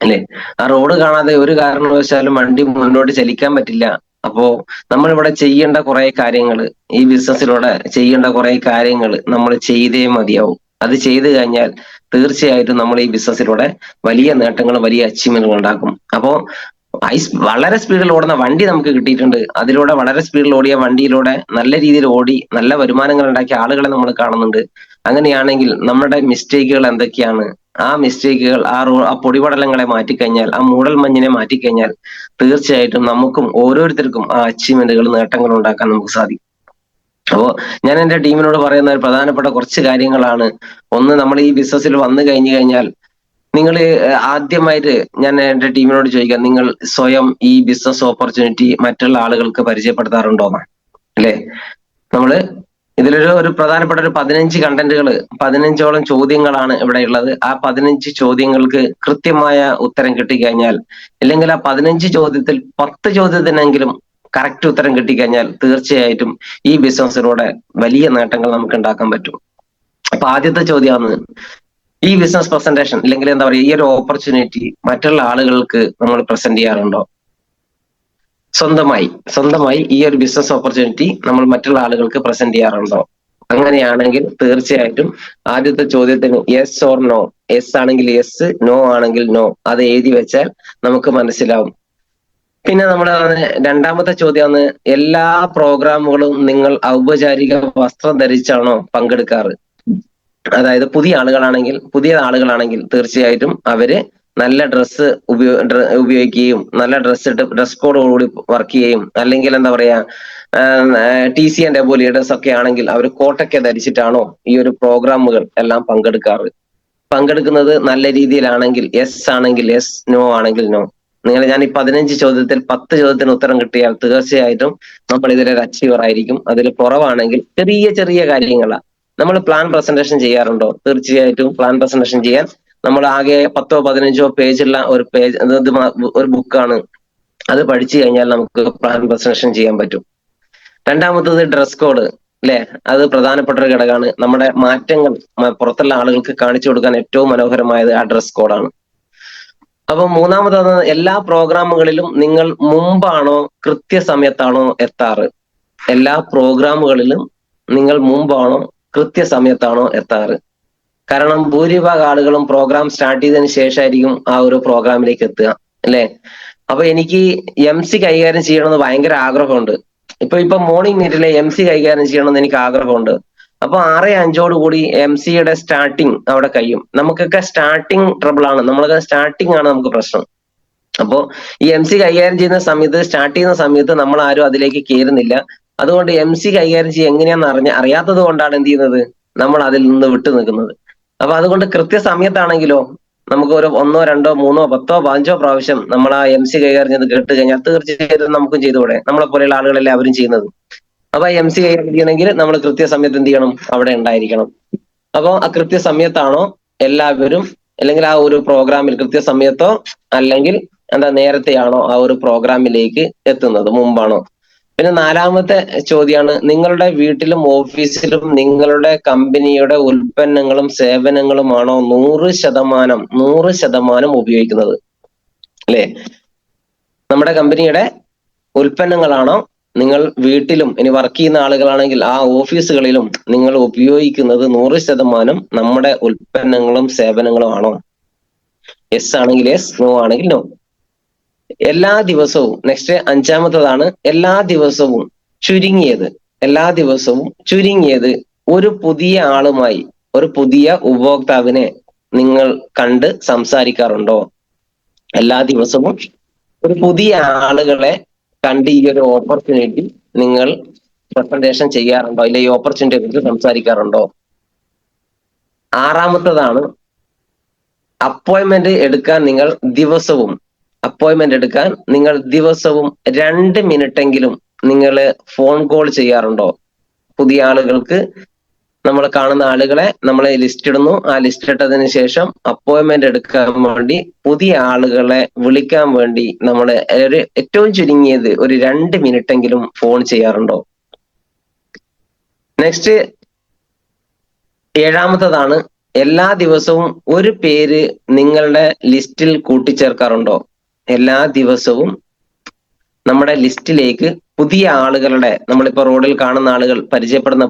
അല്ലെ? ആ റോഡ് കാണാതെ ഒരു കാരണവശാലും വണ്ടി മുന്നോട്ട് ചലിക്കാൻ പറ്റില്ല. അപ്പോ നമ്മൾ ഇവിടെ ചെയ്യേണ്ട കുറെ കാര്യങ്ങൾ, ഈ ബിസിനസ്സിലൂടെ ചെയ്യേണ്ട കുറെ കാര്യങ്ങൾ നമ്മൾ ചെയ്തേ മതിയാവും. അത് ചെയ്തു കഴിഞ്ഞാൽ തീർച്ചയായിട്ടും നമ്മൾ ഈ ബിസിനസ്സിലൂടെ വലിയ നേട്ടങ്ങളും വലിയ അച്ചീവ്മെന്റുകൾ ഉണ്ടാക്കും. അപ്പോ വളരെ സ്പീഡിൽ ഓടുന്ന വണ്ടി നമുക്ക് കിട്ടിയിട്ടുണ്ട്. അതിലൂടെ വളരെ സ്പീഡിൽ ഓടിയ വണ്ടിയിലൂടെ നല്ല രീതിയിൽ ഓടി നല്ല വരുമാനങ്ങൾ ഉണ്ടാക്കിയ ആളുകളെ നമ്മൾ കാണുന്നുണ്ട്. അങ്ങനെയാണെങ്കിൽ നമ്മുടെ മിസ്റ്റേക്കുകൾ എന്തൊക്കെയാണ്? ആ മിസ്റ്റേക്കുകൾ, ആ പൊടിപടലങ്ങളെ മാറ്റിക്കഴിഞ്ഞാൽ, ആ മൂടൽ മഞ്ഞിനെ മാറ്റിക്കഴിഞ്ഞാൽ തീർച്ചയായിട്ടും നമുക്കും ഓരോരുത്തർക്കും ആ അച്ചീവ്മെന്റുകൾ, നേട്ടങ്ങൾ ഉണ്ടാക്കാൻ നമുക്ക് സാധിക്കും. അപ്പോ ഞാൻ എന്റെ ടീമിനോട് പറയുന്ന ഒരു പ്രധാനപ്പെട്ട കുറച്ച് കാര്യങ്ങളാണ്. ഒന്ന്, നമ്മൾ ഈ ബിസിനസ്സിൽ വന്നു കഴിഞ്ഞു കഴിഞ്ഞാൽ നിങ്ങൾ ആദ്യമായിട്ട് ഞാൻ എന്റെ ടീമിനോട് ചോദിക്കാം, നിങ്ങൾ സ്വയം ഈ ബിസിനസ് ഓപ്പർച്യൂണിറ്റി മറ്റുള്ള ആളുകൾക്ക് പരിചയപ്പെടുത്താറുണ്ടോന്നാ, അല്ലെ? നമ്മള് ഇതിലൊരു പ്രധാനപ്പെട്ട ഒരു 15 കണ്ടന്റുകൾ, 15ഓളം ചോദ്യങ്ങളാണ് ഇവിടെ ഉള്ളത്. ആ 15 ചോദ്യങ്ങൾക്ക് കൃത്യമായ ഉത്തരം കിട്ടിക്കഴിഞ്ഞാൽ, അല്ലെങ്കിൽ ആ 15 ചോദ്യത്തിൽ 10 ചോദ്യത്തിനെങ്കിലും കറക്റ്റ് ഉത്തരം കിട്ടിക്കഴിഞ്ഞാൽ തീർച്ചയായിട്ടും ഈ ബിസിനസ്സിലൂടെ വലിയ നേട്ടങ്ങൾ നമുക്ക് ഉണ്ടാക്കാൻ പറ്റും. അപ്പൊ ആദ്യത്തെ ചോദ്യമാണ്, ഈ ബിസിനസ് പ്രസന്റേഷൻ അല്ലെങ്കിൽ എന്താ പറയുക, ഈ ഒരു ഓപ്പർച്യൂണിറ്റി മറ്റുള്ള ആളുകൾക്ക് നമ്മൾ പ്രസന്റ് ചെയ്യാറുണ്ടോ? സ്വന്തമായി ഈ ഒരു ബിസിനസ് ഓപ്പർച്യൂണിറ്റി നമ്മൾ മറ്റുള്ള ആളുകൾക്ക് പ്രസന്റ് ചെയ്യാറുണ്ടോ? അങ്ങനെയാണെങ്കിൽ തീർച്ചയായിട്ടും ആദ്യത്തെ ചോദ്യത്തിന് യെസ് ഓർ നോ, യെസ് ആണെങ്കിൽ യെസ്, നോ ആണെങ്കിൽ നോ, അത് എഴുതി വെച്ചാൽ നമുക്ക് മനസ്സിലാവും. പിന്നെ നമ്മുടെ രണ്ടാമത്തെ ചോദ്യമാണ്, എല്ലാ പ്രോഗ്രാമുകളും നിങ്ങൾ ഔപചാരിക വസ്ത്രം ധരിച്ചാണോ പങ്കെടുക്കാറ്? അതായത് പുതിയ ആളുകളാണെങ്കിൽ തീർച്ചയായിട്ടും അവര് നല്ല ഡ്രസ്സ് ഉപയോഗിക്കുകയും നല്ല ഡ്രസ് കോഡോടുകൂടി വർക്ക് ചെയ്യുകയും, അല്ലെങ്കിൽ എന്താ പറയാ, TC ആൻഡ് എബോ ലീഡേഴ്സ് ഒക്കെ ആണെങ്കിൽ അവർ കോട്ടൊക്കെ ധരിച്ചിട്ടാണോ ഈ ഒരു പ്രോഗ്രാമുകൾ എല്ലാം പങ്കെടുക്കുന്നത് നല്ല രീതിയിലാണെങ്കിൽ യെസ് ആണെങ്കിൽ യെസ്, നോ ആണെങ്കിൽ നോ. ഞാൻ ഈ 15 ചോദ്യത്തിൽ 10 ചോദ്യത്തിന് ഉത്തരം കിട്ടിയാൽ തീർച്ചയായിട്ടും നമ്മൾ ഇതിലൊരു അച്ചീവർ ആയിരിക്കും. അതിൽ കുറവാണെങ്കിൽ ചെറിയ കാര്യങ്ങളാണ്. നമ്മൾ പ്ലാൻ പ്രസന്റേഷൻ ചെയ്യാറുണ്ടോ? തീർച്ചയായിട്ടും പ്ലാൻ പ്രസന്റേഷൻ ചെയ്യാൻ നമ്മൾ ആകെ 10ഓ 15ഓ പേജുള്ള ഒരു ബുക്കാണ്. അത് പഠിച്ചു കഴിഞ്ഞാൽ നമുക്ക് പ്ലാൻ പ്രസന്റേഷൻ ചെയ്യാൻ പറ്റും. രണ്ടാമത്തത് ഡ്രസ് കോഡ്, അല്ലെ? അത് പ്രധാനപ്പെട്ട ഒരു ഘടകമാണ്. നമ്മുടെ മാറ്റങ്ങൾ പുറത്തുള്ള ആളുകൾക്ക് കാണിച്ചു കൊടുക്കാൻ ഏറ്റവും മനോഹരമായത് ആ ഡ്രസ് കോഡാണ്. അപ്പൊ മൂന്നാമത്തത്, എല്ലാ പ്രോഗ്രാമുകളിലും നിങ്ങൾ മുമ്പാണോ കൃത്യസമയത്താണോ എത്താറ്? എല്ലാ പ്രോഗ്രാമുകളിലും നിങ്ങൾ മുമ്പാണോ കൃത്യസമയത്താണോ എത്താറ്? കാരണം ഭൂരിഭാഗം ആളുകളും പ്രോഗ്രാം സ്റ്റാർട്ട് ചെയ്തതിന് ശേഷമായിരിക്കും ആ ഒരു പ്രോഗ്രാമിലേക്ക് എത്തുക, അല്ലെ? അപ്പൊ എനിക്ക് MC കൈകാര്യം ചെയ്യണമെന്ന് ഭയങ്കര ആഗ്രഹമുണ്ട്. ഇപ്പൊ മോർണിംഗ് മീറ്റിലെ MC കൈകാര്യം ചെയ്യണമെന്ന് എനിക്ക് ആഗ്രഹമുണ്ട്. അപ്പൊ 6:05 കൂടി MC-യുടെ സ്റ്റാർട്ടിങ് അവിടെ കഴിയും. നമുക്കൊക്കെ സ്റ്റാർട്ടിങ് ട്രബിൾ ആണ്, നമ്മളൊക്കെ സ്റ്റാർട്ടിങ് ആണ് നമുക്ക് പ്രശ്നം. അപ്പോ ഈ MC കൈകാര്യം ചെയ്യുന്ന സമയത്ത്, സ്റ്റാർട്ട് ചെയ്യുന്ന സമയത്ത് നമ്മൾ ആരും അതിലേക്ക് കയറുന്നില്ല. അതുകൊണ്ട് MC കൈകാര്യം ചെയ്യുക എങ്ങനെയാന്ന് അറിയാത്തത് കൊണ്ടാണ് എന്ത് ചെയ്യുന്നത്, നമ്മൾ അതിൽ നിന്ന് വിട്ടു നിൽക്കുന്നത്. അപ്പൊ അതുകൊണ്ട് കൃത്യസമയത്താണെങ്കിലോ നമുക്ക് ഒരു 1, 2, 3, 10, 15 പ്രാവശ്യം നമ്മൾ ആ MC കൈകാര്യം ചെയ്ത് കേട്ട് കഴിഞ്ഞാൽ തീർച്ചയായിട്ടും നമുക്കും ചെയ്തുകൂടെ? നമ്മളെ പോലെയുള്ള ആളുകളല്ലേ അവരും ചെയ്യുന്നത്. അപ്പൊ MC കൈകാര്യം ചെയ്യണമെങ്കിൽ നമ്മൾ കൃത്യസമയത്ത് എന്ത് ചെയ്യണം? അവിടെ ഉണ്ടായിരിക്കണം. അപ്പൊ ആ കൃത്യസമയത്താണോ എല്ലാവരും, അല്ലെങ്കിൽ ആ ഒരു പ്രോഗ്രാമിൽ കൃത്യസമയത്തോ അല്ലെങ്കിൽ നേരത്തെയാണോ ആ ഒരു പ്രോഗ്രാമിലേക്ക് എത്തുന്നത്, മുമ്പാണോ? പിന്നെ നാലാമത്തെ ചോദ്യമാണ്, നിങ്ങളുടെ വീട്ടിലും ഓഫീസിലും നിങ്ങളുടെ കമ്പനിയുടെ ഉൽപ്പന്നങ്ങളും സേവനങ്ങളുമാണോ 100% ഉപയോഗിക്കുന്നത്, അല്ലെ? നമ്മുടെ കമ്പനിയുടെ ഉൽപ്പന്നങ്ങളാണോ നിങ്ങൾ വീട്ടിലും, ഇനി വർക്ക് ചെയ്യുന്ന ആളുകളാണെങ്കിൽ ആ ഓഫീസുകളിലും നിങ്ങൾ ഉപയോഗിക്കുന്നത് 100% നമ്മുടെ ഉൽപ്പന്നങ്ങളും സേവനങ്ങളും ആണോ? യെസ് ആണെങ്കിൽ യെസ്, നോ ആണെങ്കിൽ നോ. എല്ലാ ദിവസവും, നെക്സ്റ്റ് 5-മത്തതാണ്, എല്ലാ ദിവസവും ചുരുങ്ങിയത് ഒരു പുതിയ ആളുമായി, ഒരു പുതിയ ഉപഭോക്താവിനെ നിങ്ങൾ കണ്ട് സംസാരിക്കാറുണ്ടോ? എല്ലാ ദിവസവും ഒരു പുതിയ ആളുകളെ കണ്ട് ഈ ഒരു ഓപ്പർച്യൂണിറ്റി നിങ്ങൾ പ്രസന്റേഷൻ ചെയ്യാറുണ്ടോ? ഇല്ല ഈ ഓപ്പർച്യൂണിറ്റിയെ കുറിച്ച് സംസാരിക്കാറുണ്ടോ? 6-മത്തതാണ്, അപ്പോയിന്റ്മെന്റ് എടുക്കാൻ നിങ്ങൾ ദിവസവും 2 മിനിറ്റെങ്കിലും നിങ്ങൾ ഫോൺ കോൾ ചെയ്യാറുണ്ടോ? പുതിയ ആളുകൾക്ക് നമ്മൾ കാണുന്ന ആളുകളെ നമ്മൾ ലിസ്റ്റ് ഇടുന്നു. ആ ലിസ്റ്റ് ഇട്ടതിന് ശേഷം അപ്പോയിന്റ്മെന്റ് എടുക്കാൻ വേണ്ടി പുതിയ ആളുകളെ വിളിക്കാൻ വേണ്ടി നമ്മൾ ഒരു ഏറ്റവും ചുരുങ്ങിയത് ഒരു 2 മിനിറ്റെങ്കിലും ഫോൺ ചെയ്യാറുണ്ടോ? നെക്സ്റ്റ് 7-മത്തതാണ്, എല്ലാ ദിവസവും ഒരു പേര് നിങ്ങളുടെ ലിസ്റ്റിൽ കൂട്ടിച്ചേർക്കാറുണ്ടോ? എല്ലാ ദിവസവും നമ്മുടെ ലിസ്റ്റിലേക്ക് പുതിയ ആളുകളുടെ, നമ്മളിപ്പോ റോഡിൽ കാണുന്ന ആളുകൾ,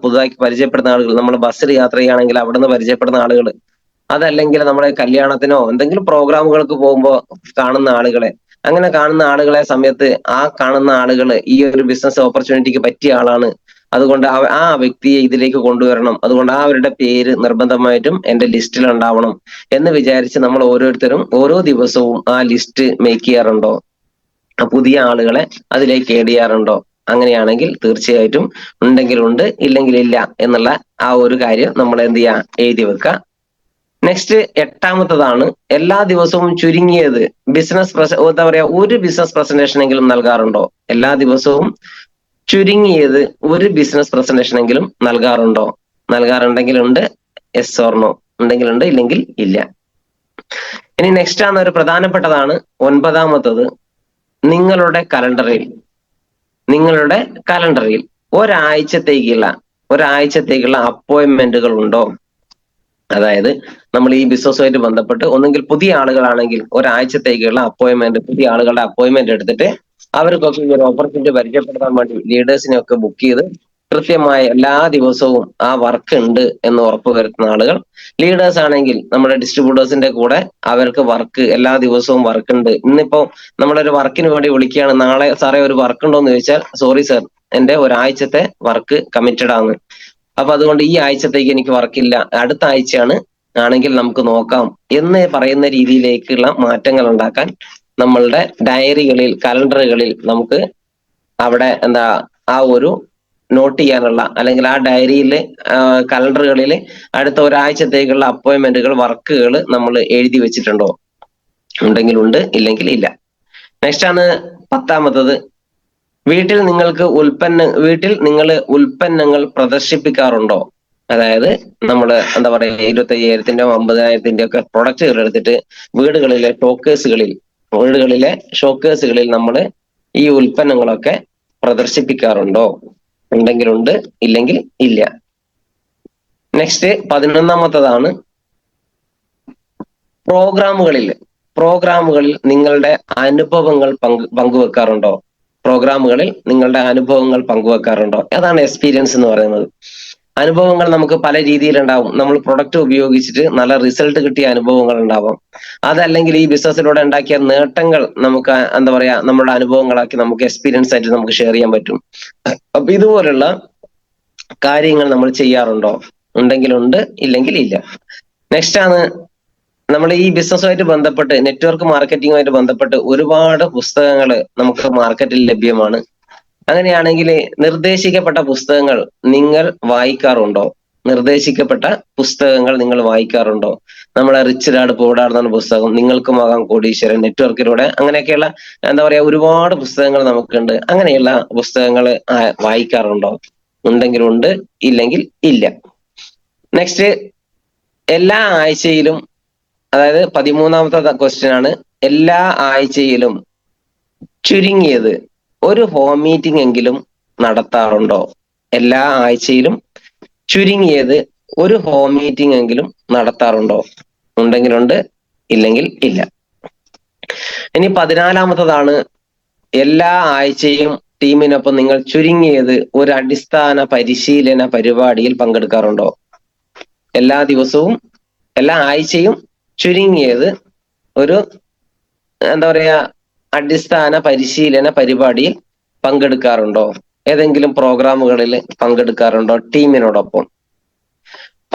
പുതുതായി പരിചയപ്പെടുന്ന ആളുകൾ, നമ്മൾ ബസ്സിൽ യാത്ര ചെയ്യുകയാണെങ്കിൽ അവിടെ നിന്ന് പരിചയപ്പെടുന്ന ആളുകൾ, അതല്ലെങ്കിൽ നമ്മുടെ കല്യാണത്തിനോ എന്തെങ്കിലും പ്രോഗ്രാമുകൾക്ക് പോകുമ്പോൾ കാണുന്ന ആളുകളെ, അങ്ങനെ കാണുന്ന ആളുകളെ സമയത്ത് ആ കാണുന്ന ആളുകൾ ഈ ഒരു ബിസിനസ് ഓപ്പർച്യൂണിറ്റിക്ക് പറ്റിയ ആളാണ്, അതുകൊണ്ട് ആ വ്യക്തിയെ ഇതിലേക്ക് കൊണ്ടുവരണം, അതുകൊണ്ട് അവരുടെ പേര് നിർബന്ധമായിട്ടും എന്റെ ലിസ്റ്റിൽ ഉണ്ടാവണം എന്ന് വിചാരിച്ച് നമ്മൾ ഓരോരുത്തരും ഓരോ ദിവസവും ആ ലിസ്റ്റ് മേക്ക് ചെയ്യാറുണ്ടോ? പുതിയ ആളുകളെ അതിലേക്ക് ആഡ് ചെയ്യാറുണ്ടോ? അങ്ങനെയാണെങ്കിൽ തീർച്ചയായിട്ടും ഉണ്ടെങ്കിൽ ഉണ്ട്, ഇല്ലെങ്കിൽ ഇല്ല എന്നുള്ള ആ ഒരു കാര്യം നമ്മൾ എന്ത് ചെയ്യാ, എഴുതി വെക്കുക. നെക്സ്റ്റ് 8-മത്തതാണ്, എല്ലാ ദിവസവും ചുരുങ്ങിയത് എന്താ പറയാ ഒരു ബിസിനസ് പ്രസന്റേഷൻ എങ്കിലും നൽകാറുണ്ടോ? എല്ലാ ദിവസവും ചുരുങ്ങിയത് ഒരു ബിസിനസ് പ്രസന്റേഷൻ എങ്കിലും നൽകാറുണ്ടോ? നൽകാറുണ്ടെങ്കിൽ ഉണ്ട്, യെസ് ഓർ നോ. ഉണ്ടെങ്കിൽ ഉണ്ട്, ഇല്ലെങ്കിൽ ഇല്ല. ഇനി നെക്സ്റ്റ് ആണ് ഒരു പ്രധാനപ്പെട്ടതാണ്, 9-മത്തത്, നിങ്ങളുടെ കലണ്ടറിൽ ഒരാഴ്ചത്തേക്കുള്ള അപ്പോയിന്റ്മെന്റുകൾ ഉണ്ടോ? അതായത് നമ്മൾ ഈ ബിസിനസ്സുമായിട്ട് ബന്ധപ്പെട്ട് ഒന്നെങ്കിൽ പുതിയ ആളുകളാണെങ്കിൽ ഒരാഴ്ചത്തേക്കുള്ള അപ്പോയിന്റ്മെന്റ്, പുതിയ ആളുകളുടെ അപ്പോയിന്റ്മെന്റ് എടുത്തിട്ട് അവർക്കൊക്കെ ഈ ഒരു ഓപ്പർച്യൂണിറ്റി പരിചയപ്പെടുത്താൻ വേണ്ടി ലീഡേഴ്സിനെ ഒക്കെ ബുക്ക് ചെയ്ത് കൃത്യമായ എല്ലാ ദിവസവും ആ വർക്ക് ഉണ്ട് എന്ന് ഉറപ്പുവരുത്തുന്ന ആളുകൾ. ലീഡേഴ്സ് ആണെങ്കിൽ നമ്മുടെ ഡിസ്ട്രിബ്യൂട്ടേഴ്സിന്റെ കൂടെ അവർക്ക് എല്ലാ ദിവസവും വർക്ക് ഉണ്ട്. ഇന്നിപ്പോ നമ്മളൊരു വർക്കിന് വേണ്ടി വിളിക്കുകയാണ്, നാളെ സാറേ ഒരു വർക്ക് ഉണ്ടോ എന്ന് ചോദിച്ചാൽ സോറി സർ, എന്റെ ഒരാഴ്ചത്തെ വർക്ക് കമ്മിറ്റഡ് ആണ്, അപ്പൊ അതുകൊണ്ട് ഈ ആഴ്ചത്തേക്ക് എനിക്ക് വർക്കില്ല, അടുത്ത ആഴ്ചയാണ് ആണെങ്കിൽ നമുക്ക് നോക്കാം എന്ന് പറയുന്ന രീതിയിലേക്കുള്ള മാറ്റങ്ങൾ ഉണ്ടാക്കാൻ നമ്മളുടെ ഡയറികളിൽ, കലണ്ടറുകളിൽ നമുക്ക് അവിടെ ആ ഒരു നോട്ട് ചെയ്യാനുള്ള, അല്ലെങ്കിൽ ആ ഡയറിയിൽ, കലണ്ടറുകളിൽ അടുത്ത ഒരാഴ്ചത്തേക്കുള്ള അപ്പോയിന്റ്മെന്റുകൾ, വർക്കുകൾ നമ്മൾ എഴുതി വെച്ചിട്ടുണ്ടോ? ഉണ്ടെങ്കിൽ ഉണ്ട്, ഇല്ലെങ്കിൽ ഇല്ല. നെക്സ്റ്റ് ആണ് 10-മത്തത്, വീട്ടിൽ നിങ്ങൾ ഉൽപ്പന്നങ്ങൾ പ്രദർശിപ്പിക്കാറുണ്ടോ? അതായത് നമ്മൾ 25,000-ന്റെയോ 50,000-ന്റെയോ ഒക്കെ പ്രൊഡക്റ്റുകൾ എടുത്തിട്ട് വീടുകളിലെ ഷോക്കേഴ്സുകളിൽ നമ്മൾ ഈ ഉൽപ്പന്നങ്ങളൊക്കെ പ്രദർശിപ്പിക്കാറുണ്ടോ? ഉണ്ടെങ്കിൽ ഉണ്ട്, ഇല്ലെങ്കിൽ ഇല്ല. നെക്സ്റ്റ് 11-മത്തതാണ്, പ്രോഗ്രാമുകളിൽ നിങ്ങളുടെ അനുഭവങ്ങൾ പങ്കുവെക്കാറുണ്ടോ? അതാണ് എക്സ്പീരിയൻസ് എന്ന് പറയുന്നത്. അനുഭവങ്ങൾ നമുക്ക് പല രീതിയിലുണ്ടാവും. നമ്മൾ പ്രൊഡക്റ്റ് ഉപയോഗിച്ചിട്ട് നല്ല റിസൾട്ട് കിട്ടിയ അനുഭവങ്ങൾ ഉണ്ടാവാം. അതല്ലെങ്കിൽ ഈ ബിസിനസ്സിലൂടെ ഉണ്ടാക്കിയ നേട്ടങ്ങൾ നമുക്ക് നമ്മുടെ അനുഭവങ്ങളാക്കി നമുക്ക് എക്സ്പീരിയൻസ് ആയിട്ട് നമുക്ക് ഷെയർ ചെയ്യാൻ പറ്റും. അപ്പൊ ഇതുപോലുള്ള കാര്യങ്ങൾ നമ്മൾ ചെയ്യാറുണ്ടോ? ഉണ്ടെങ്കിൽ ഉണ്ട്, ഇല്ലെങ്കിൽ ഇല്ല. നെക്സ്റ്റ് ആണ്, നമ്മൾ ഈ ബിസിനസ്സുമായിട്ട് ബന്ധപ്പെട്ട്, നെറ്റ്വർക്ക് മാർക്കറ്റിംഗുമായിട്ട് ബന്ധപ്പെട്ട് ഒരുപാട് പുസ്തകങ്ങൾ നമുക്ക് മാർക്കറ്റിൽ ലഭ്യമാണ്. അങ്ങനെയാണെങ്കിൽ നിർദ്ദേശിക്കപ്പെട്ട പുസ്തകങ്ങൾ നിങ്ങൾ വായിക്കാറുണ്ടോ? നമ്മളെ റിച്ച് ഡാഡ് പൂർ ഡാഡ് എന്ന പുസ്തകം, നിങ്ങൾക്കുമാകാം കോടീശ്വരൻ, നെറ്റ്വർക്കിലൂടെ, അങ്ങനെയൊക്കെയുള്ള ഒരുപാട് പുസ്തകങ്ങൾ നമുക്കുണ്ട്. അങ്ങനെയുള്ള പുസ്തകങ്ങൾ വായിക്കാറുണ്ടോ? ഉണ്ടെങ്കിൽ ഉണ്ട്, ഇല്ലെങ്കിൽ ഇല്ല. നെക്സ്റ്റ്, എല്ലാ ആഴ്ചയിലും, അതായത് 13-മത്തെ ക്വസ്റ്റ്യൻ ആണ്, എല്ലാ ആഴ്ചയിലും ചുരുങ്ങിയത് ഒരു ഹോം മീറ്റിംഗ് എങ്കിലും നടത്താറുണ്ടോ? എല്ലാ ആഴ്ചയിലും ചുരുങ്ങിയത് ഒരു ഹോം മീറ്റിംഗ് എങ്കിലും നടത്താറുണ്ടോ? ഉണ്ടെങ്കിൽ ഉണ്ട്, ഇല്ലെങ്കിൽ ഇല്ല. ഇനി 14-മത്തതാണ്, എല്ലാ ആഴ്ചയും ടീമിനൊപ്പം നിങ്ങൾ ചുരുങ്ങിയത് ഒരു അടിസ്ഥാന പരിശീലന പരിപാടിയിൽ പങ്കെടുക്കാറുണ്ടോ? എല്ലാ ആഴ്ചയും ചുരുങ്ങിയത് ഒരു അടിസ്ഥാന പരിശീലന പരിപാടിയിൽ പങ്കെടുക്കാറുണ്ടോ? ഏതെങ്കിലും പ്രോഗ്രാമുകളിൽ പങ്കെടുക്കാറുണ്ടോ ടീമിനോടൊപ്പം?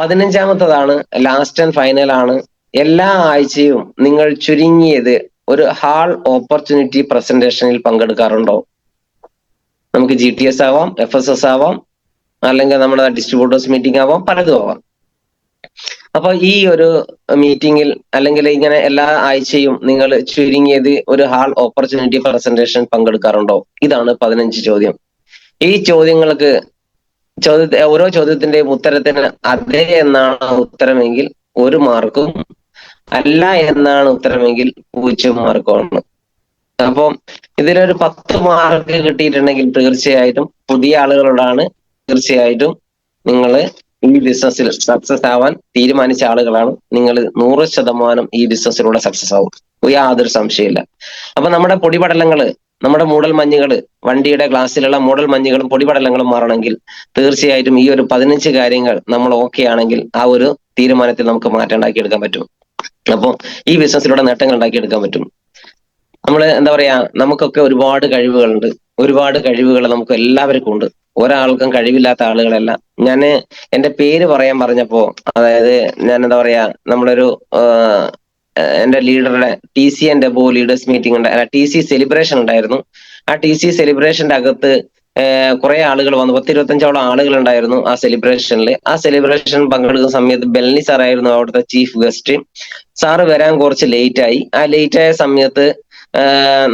15-മത്തതാണ്, ലാസ്റ്റ് ആൻഡ് ഫൈനൽ ആണ്, എല്ലാ ആഴ്ചയും നിങ്ങൾ ചുരുങ്ങിയത് ഒരു ഹാൾ ഓപ്പർച്യൂണിറ്റി പ്രസന്റേഷനിൽ പങ്കെടുക്കാറുണ്ടോ? നമുക്ക് GTS ആവാം, FSS ആവാം, അല്ലെങ്കിൽ നമ്മുടെ ഡിസ്ട്രിബ്യൂട്ടേഴ്സ് മീറ്റിംഗ് ആവാം, പലതും ആവാം. അപ്പൊ ഈ ഒരു മീറ്റിംഗിൽ, അല്ലെങ്കിൽ ഇങ്ങനെ എല്ലാ ആഴ്ചയും നിങ്ങൾ ചുരുങ്ങിയത് ഒരു ഹാൾ ഓപ്പർച്യൂണിറ്റി പ്രസന്റേഷൻ പങ്കെടുക്കാറുണ്ടോ? ഇതാണ് 15 ചോദ്യം. ഈ ചോദ്യങ്ങൾക്ക് ഓരോ ചോദ്യത്തിന്റെയും ഉത്തരത്തിന് അതെ എന്നാണ് ഉത്തരമെങ്കിൽ 1 മാർക്കും, അല്ല എന്നാണ് ഉത്തരമെങ്കിൽ 0 മാർക്കുമാണ്. അപ്പൊ ഇതിലൊരു 10 മാർക്ക് കിട്ടിയിട്ടുണ്ടെങ്കിൽ തീർച്ചയായിട്ടും പുതിയ ആളുകളോടാണ്, തീർച്ചയായിട്ടും നിങ്ങൾ ഈ ബിസിനസ്സിൽ സക്സസ് ആവാൻ തീരുമാനിച്ച ആളുകളാണ്. നിങ്ങൾ 100% ഈ ബിസിനസ്സിലൂടെ സക്സസ് ആവും, യാതൊരു സംശയമില്ല. അപ്പൊ നമ്മുടെ പൊടിപടലങ്ങള്, നമ്മുടെ മൂടൽമഞ്ഞുകള്, വണ്ടിയുടെ ഗ്ലാസ്സിലുള്ള മൂടൽമഞ്ഞുകളും പൊടിപടലങ്ങളും മാറണമെങ്കിൽ തീർച്ചയായിട്ടും ഈ ഒരു 15 കാര്യങ്ങൾ നമ്മൾ ഓക്കെ ആണെങ്കിൽ ആ ഒരു തീരുമാനത്തിൽ നമുക്ക് മാറ്റം ഉണ്ടാക്കിയെടുക്കാൻ പറ്റും. അപ്പോൾ ഈ ബിസിനസ്സിലൂടെ നേട്ടങ്ങൾ ഉണ്ടാക്കിയെടുക്കാൻ പറ്റും. നമ്മൾ എന്താ പറയാ, നമുക്കൊക്കെ ഒരുപാട് കഴിവുകളുണ്ട്. ഒരുപാട് കഴിവുകൾ നമുക്ക് എല്ലാവർക്കും ഉണ്ട്. ഒരാൾക്കും കഴിവില്ലാത്ത ആളുകളല്ല. ഞാന് എന്റെ പേര് പറയാൻ പറഞ്ഞപ്പോ, അതായത് ഞാൻ എന്താ പറയാ, നമ്മളൊരു എന്റെ ലീഡറുടെ TC and അബോ leaders meeting TC celebration ഉണ്ടായിരുന്നു. ആ TC സെലിബ്രേഷന്റെ അകത്ത് കുറെ ആളുകൾ വന്നു. 10-25ഓളം ആളുകൾ ഉണ്ടായിരുന്നു ആ സെലിബ്രേഷനിൽ. ആ സെലിബ്രേഷൻ പങ്കെടുക്കുന്ന സമയത്ത് ബെല്ലി സാറായിരുന്നു അവിടുത്തെ ചീഫ് ഗസ്റ്റ്. സാറ് വരാൻ കുറച്ച് ലേറ്റ് ആയി. ആ ലേറ്റ് ആയ സമയത്ത്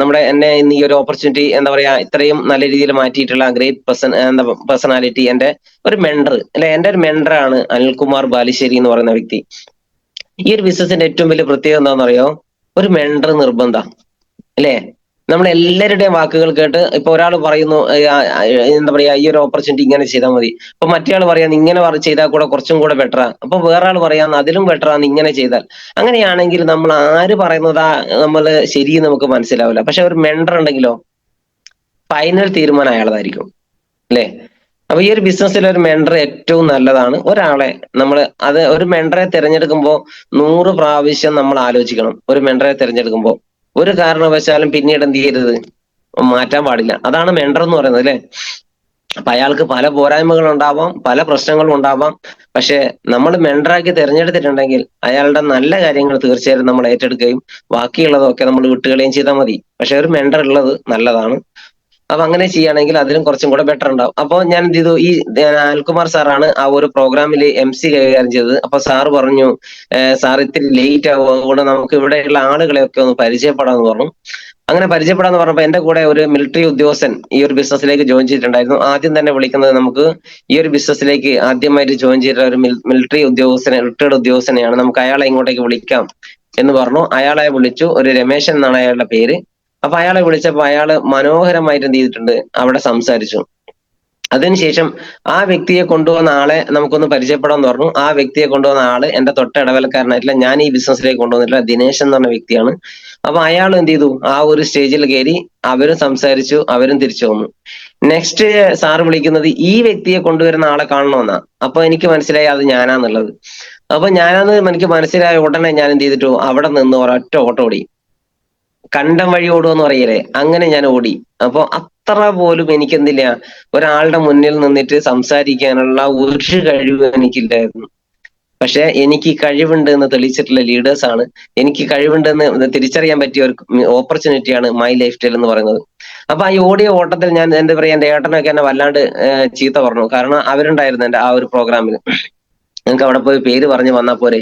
നമ്മുടെ എന്നെ ഇന്ന് ഈ ഒരു ഓപ്പർച്യൂണിറ്റി എന്താ പറയാ, ഇത്രയും നല്ല രീതിയിൽ മാറ്റിയിട്ടുള്ള ഗ്രേറ്റ് പേഴ്സണാലിറ്റി, എന്റെ ഒരു മെന്റർ അല്ലെ, എന്റെ ഒരു മെന്ററാണ് അനിൽകുമാർ ബാലുശ്ശേരി എന്ന് പറയുന്ന വ്യക്തി. ഈ ഒരു ബിസിനസിന്റെ ഏറ്റവും വലിയ പ്രത്യേകത എന്താണെന്നറിയോ? ഒരു മെന്റർ നിർബന്ധ അല്ലേ? നമ്മൾ എല്ലാവരുടെയും വാക്കുകൾ കേട്ട്, ഇപ്പൊ ഒരാൾ പറയുന്നു എന്താ പറയാ, ഈ ഒരു ഓപ്പർച്യൂണിറ്റി ഇങ്ങനെ ചെയ്താൽ മതി. അപ്പൊ മറ്റേ ആൾ പറയാൻ ഇങ്ങനെ ചെയ്താൽ കൂടെ കുറച്ചും കൂടെ ബെറ്ററാ. അപ്പൊ വേറെ ആൾ പറയാന്ന് അതിലും ബെറ്ററാന്ന് ഇങ്ങനെ ചെയ്താൽ. അങ്ങനെയാണെങ്കിൽ നമ്മൾ ആര് പറയുന്നതാ നമ്മൾ ശരിയെന്ന് നമുക്ക് മനസ്സിലാവില്ല. പക്ഷെ ഒരു മെന്റർ ഉണ്ടെങ്കിലോ ഫൈനൽ തീരുമാനം അയാളതായിരിക്കും അല്ലേ? അപ്പൊ ഈ ഒരു ബിസിനസ്സിൽ ഒരു മെന്റർ ഏറ്റവും നല്ലതാണ്. ഒരാളെ നമ്മൾ ഒരു മെന്ററെ തിരഞ്ഞെടുക്കുമ്പോൾ 100 പ്രാവശ്യം നമ്മൾ ആലോചിക്കണം. ഒരു മെന്ററെ തിരഞ്ഞെടുക്കുമ്പോൾ ഒരു കാരണവശാലും പിന്നീട് എന്ത് ചെയ്യരുത്, മാറ്റാൻ പാടില്ല. അതാണ് മെന്റർ എന്ന് പറയുന്നത് അല്ലെ? അപ്പൊ അയാൾക്ക് പല പോരായ്മകൾ ഉണ്ടാവാം, പല പ്രശ്നങ്ങളും ഉണ്ടാവാം. പക്ഷെ നമ്മൾ മെന്ററാക്കി തിരഞ്ഞെടുത്തിട്ടുണ്ടെങ്കിൽ അയാളുടെ നല്ല കാര്യങ്ങൾ തീർച്ചയായും നമ്മൾ ഏറ്റെടുക്കുകയും ബാക്കിയുള്ളതൊക്കെ നമ്മൾ വിട്ടുകളയും ചെയ്താൽ മതി. പക്ഷെ ഒരു മെന്റർ ഉള്ളത് നല്ലതാണ്. അപ്പൊ അങ്ങനെ ചെയ്യുകയാണെങ്കിൽ അതിലും കുറച്ചും കൂടെ ബെറ്റർ ഉണ്ടാവും. അപ്പൊ ഞാൻ എന്ത് ചെയ്തു, ഈ അനിൽകുമാർ സാറാണ് ആ ഒരു പ്രോഗ്രാമിൽ MC കൈകാര്യം ചെയ്തത്. അപ്പൊ സാറ് പറഞ്ഞു, സാർ ഇത്തിരി ലേറ്റ് ആവും, അതുകൊണ്ട് നമുക്ക് ഇവിടെയുള്ള ആളുകളെയൊക്കെ ഒന്ന് പരിചയപ്പെടാന്ന് പറഞ്ഞു. അങ്ങനെ പരിചയപ്പെടാന്ന് പറഞ്ഞപ്പോ എന്റെ കൂടെ ഒരു മിലിറ്ററി ഉദ്യോഗസ്ഥൻ ഈ ഒരു ബിസിനസ്സിലേക്ക് ജോയിൻ ചെയ്തിട്ടുണ്ടായിരുന്നു. ആദ്യം തന്നെ വിളിക്കുന്നത് നമുക്ക് ഈ ഒരു ബിസിനസ്സിലേക്ക് ആദ്യമായിട്ട് ജോയിൻ ചെയ്ത ഒരു മിലിറ്ററി ഉദ്യോഗസ്ഥനെ, റിട്ടയർഡ് ഉദ്യോഗസ്ഥനെയാണ്. നമുക്ക് അയാളെ ഇങ്ങോട്ടേക്ക് വിളിക്കാം എന്ന് പറഞ്ഞു. അയാളെ വിളിച്ചു. ഒരു രമേശൻ എന്നാണ് അയാളുടെ പേര്. അപ്പൊ അയാളെ വിളിച്ചപ്പോ അയാള് മനോഹരമായിട്ട് എന്ത് ചെയ്തിട്ടുണ്ട്, അവിടെ സംസാരിച്ചു. അതിനുശേഷം ആ വ്യക്തിയെ കൊണ്ടുവന്ന ആളെ നമുക്കൊന്ന് പരിചയപ്പെടാന്ന് പറഞ്ഞു. ആ വ്യക്തിയെ കൊണ്ടുവന്ന ആള് എന്റെ തൊട്ട ഇടവേലക്കാരനായിട്ടില്ല, ഞാൻ ഈ ബിസിനസ്സിലേക്ക് കൊണ്ടുവന്നിട്ടില്ല, ദിനേശ് എന്ന് പറഞ്ഞ വ്യക്തിയാണ്. അപ്പൊ അയാൾ എന്ത് ചെയ്തു, ആ ഒരു സ്റ്റേജിൽ കയറി, അവരും സംസാരിച്ചു, അവരും തിരിച്ചു വന്നു. നെക്സ്റ്റ് സാറ് വിളിക്കുന്നത് ഈ വ്യക്തിയെ കൊണ്ടുവരുന്ന ആളെ കാണണമെന്നാ. അപ്പൊ എനിക്ക് മനസ്സിലായി അത് ഞാനാന്നുള്ളത്. അപ്പൊ ഞാനാന്ന് എനിക്ക് മനസ്സിലായ ഉടനെ ഞാൻ എന്ത് ചെയ്തിട്ടു, അവിടെ നിന്ന് ഒരൊറ്റ ഓട്ടം ഓടി. കണ്ടം വഴി ഓടുമെന്ന് പറയലേ, അങ്ങനെ ഞാൻ ഓടി. അപ്പൊ അത്ര പോലും എനിക്ക് എന്തില്ല, ഒരാളുടെ മുന്നിൽ നിന്നിട്ട് സംസാരിക്കാനുള്ള ഒരു കഴിവ് എനിക്കില്ലായിരുന്നു. പക്ഷെ എനിക്ക് കഴിവുണ്ട് എന്ന് തെളിയിച്ചിട്ടുള്ള ലീഡേഴ്സ് ആണ്. എനിക്ക് കഴിവുണ്ട് എന്ന് തിരിച്ചറിയാൻ പറ്റിയ ഒരു ഓപ്പർച്യൂണിറ്റിയാണ് മൈ ലൈഫ് സ്റ്റൈൽ എന്ന് പറയുന്നത്. അപ്പൊ ഈ ഓടിയ ഓട്ടത്തിൽ ഞാൻ എന്താ പറയാ, എന്റെ ഏട്ടനൊക്കെ എന്നെ വല്ലാണ്ട് ചീത്ത പറഞ്ഞു. കാരണം അവരുണ്ടായിരുന്നു എന്റെ ആ ഒരു പ്രോഗ്രാമിൽ. നിങ്ങൾക്ക് അവിടെ പോയി പേര് പറഞ്ഞു വന്നാൽ പോരെ,